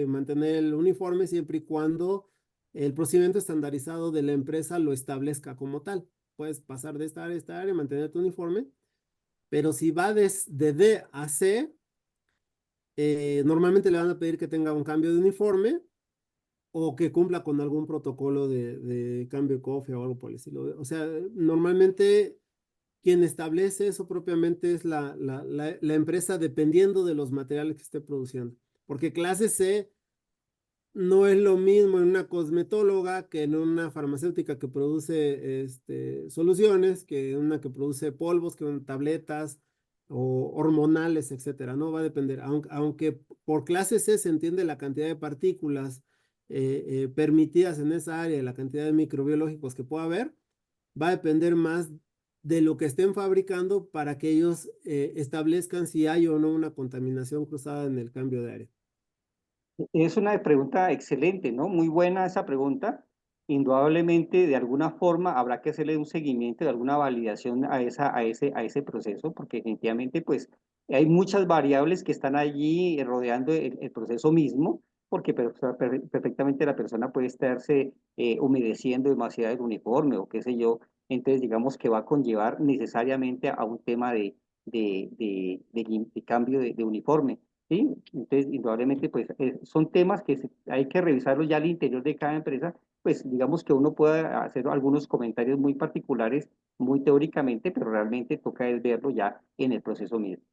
mantener el uniforme siempre y cuando el procedimiento estandarizado de la empresa lo establezca como tal. Puedes pasar de esta área a esta área y mantener tu uniforme, pero si va de D a C, normalmente le van a pedir que tenga un cambio de uniforme, o que cumpla con algún protocolo de cambio de cofre o algo por el estilo. O sea, normalmente quien establece eso propiamente es la empresa dependiendo de los materiales que esté produciendo. Porque clase C no es lo mismo en una cosmetóloga que en una farmacéutica que produce soluciones, que en una que produce polvos, que en tabletas o hormonales, etcétera. No va a depender. Aunque por clase C se entiende la cantidad de partículas permitidas en esa área, la cantidad de microbiológicos que pueda haber, va a depender más de lo que estén fabricando para que ellos establezcan si hay o no una contaminación cruzada en el cambio de área. Es una pregunta excelente, ¿no? Muy buena esa pregunta. Indudablemente, de alguna forma, habrá que hacerle un seguimiento, de alguna validación a ese proceso, porque definitivamente, pues, hay muchas variables que están allí rodeando el proceso mismo, porque perfectamente la persona puede estarse humedeciendo demasiado el uniforme o qué sé yo. Entonces, digamos que va a conllevar necesariamente a un tema de cambio de uniforme. ¿Sí? Entonces, indudablemente, pues son temas que hay que revisarlos ya al interior de cada empresa, pues digamos que uno puede hacer algunos comentarios muy particulares, muy teóricamente, pero realmente toca es verlo ya en el proceso mismo.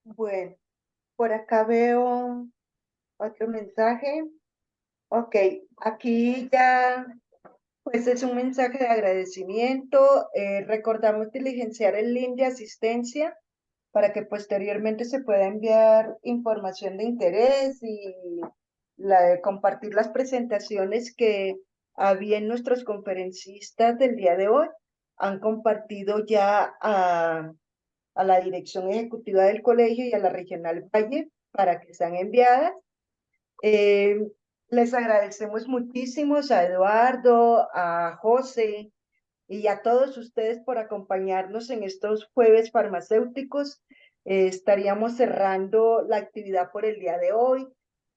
Bueno, por acá veo otro mensaje. Ok, aquí ya, pues es un mensaje de agradecimiento. Recordamos diligenciar el link de asistencia para que posteriormente se pueda enviar información de interés y compartir las presentaciones que a bien nuestros conferencistas del día de hoy han compartido ya a la dirección ejecutiva del colegio y a la regional Valle para que sean enviadas. Eh, Les agradecemos muchísimo a Eduardo, a José y a todos ustedes por acompañarnos en estos jueves farmacéuticos. Estaríamos cerrando la actividad por el día de hoy.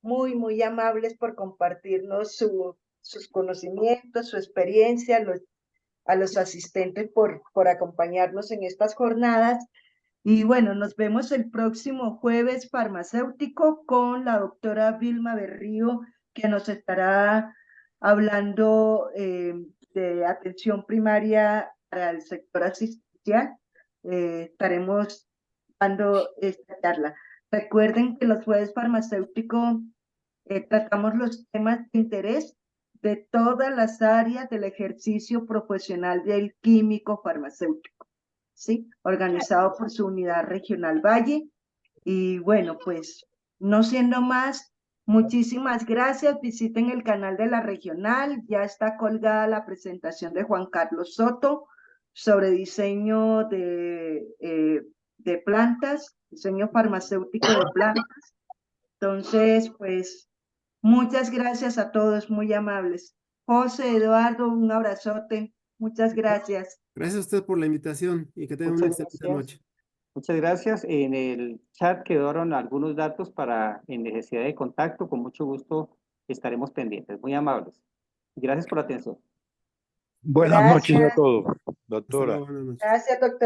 Muy, muy amables por compartirnos sus conocimientos, su experiencia, a los asistentes por acompañarnos en estas jornadas. Y bueno, nos vemos el próximo jueves farmacéutico con la doctora Vilma Berrío, que nos estará hablando de atención primaria para el sector asistencial. Estaremos dando esta charla. Recuerden que los jueves farmacéuticos tratamos los temas de interés de todas las áreas del ejercicio profesional del químico farmacéutico, ¿sí? Organizado por su unidad regional Valle. Y bueno, pues no siendo más, muchísimas gracias. Visiten el canal de la regional. Ya está colgada la presentación de Juan Carlos Soto sobre diseño de plantas, diseño farmacéutico de plantas. Entonces, pues muchas gracias a todos, muy amables. José, Eduardo, un abrazote. Muchas gracias. Gracias a usted por la invitación y que tengan una Muchas excelente gracias. noche. Muchas gracias. En el chat quedaron algunos datos para en necesidad de contacto. Con mucho gusto estaremos pendientes. Muy amables. Gracias por la atención. Buenas noches a Gracias. todos, Hasta doctora. luego, buenas noches. Gracias, doctor.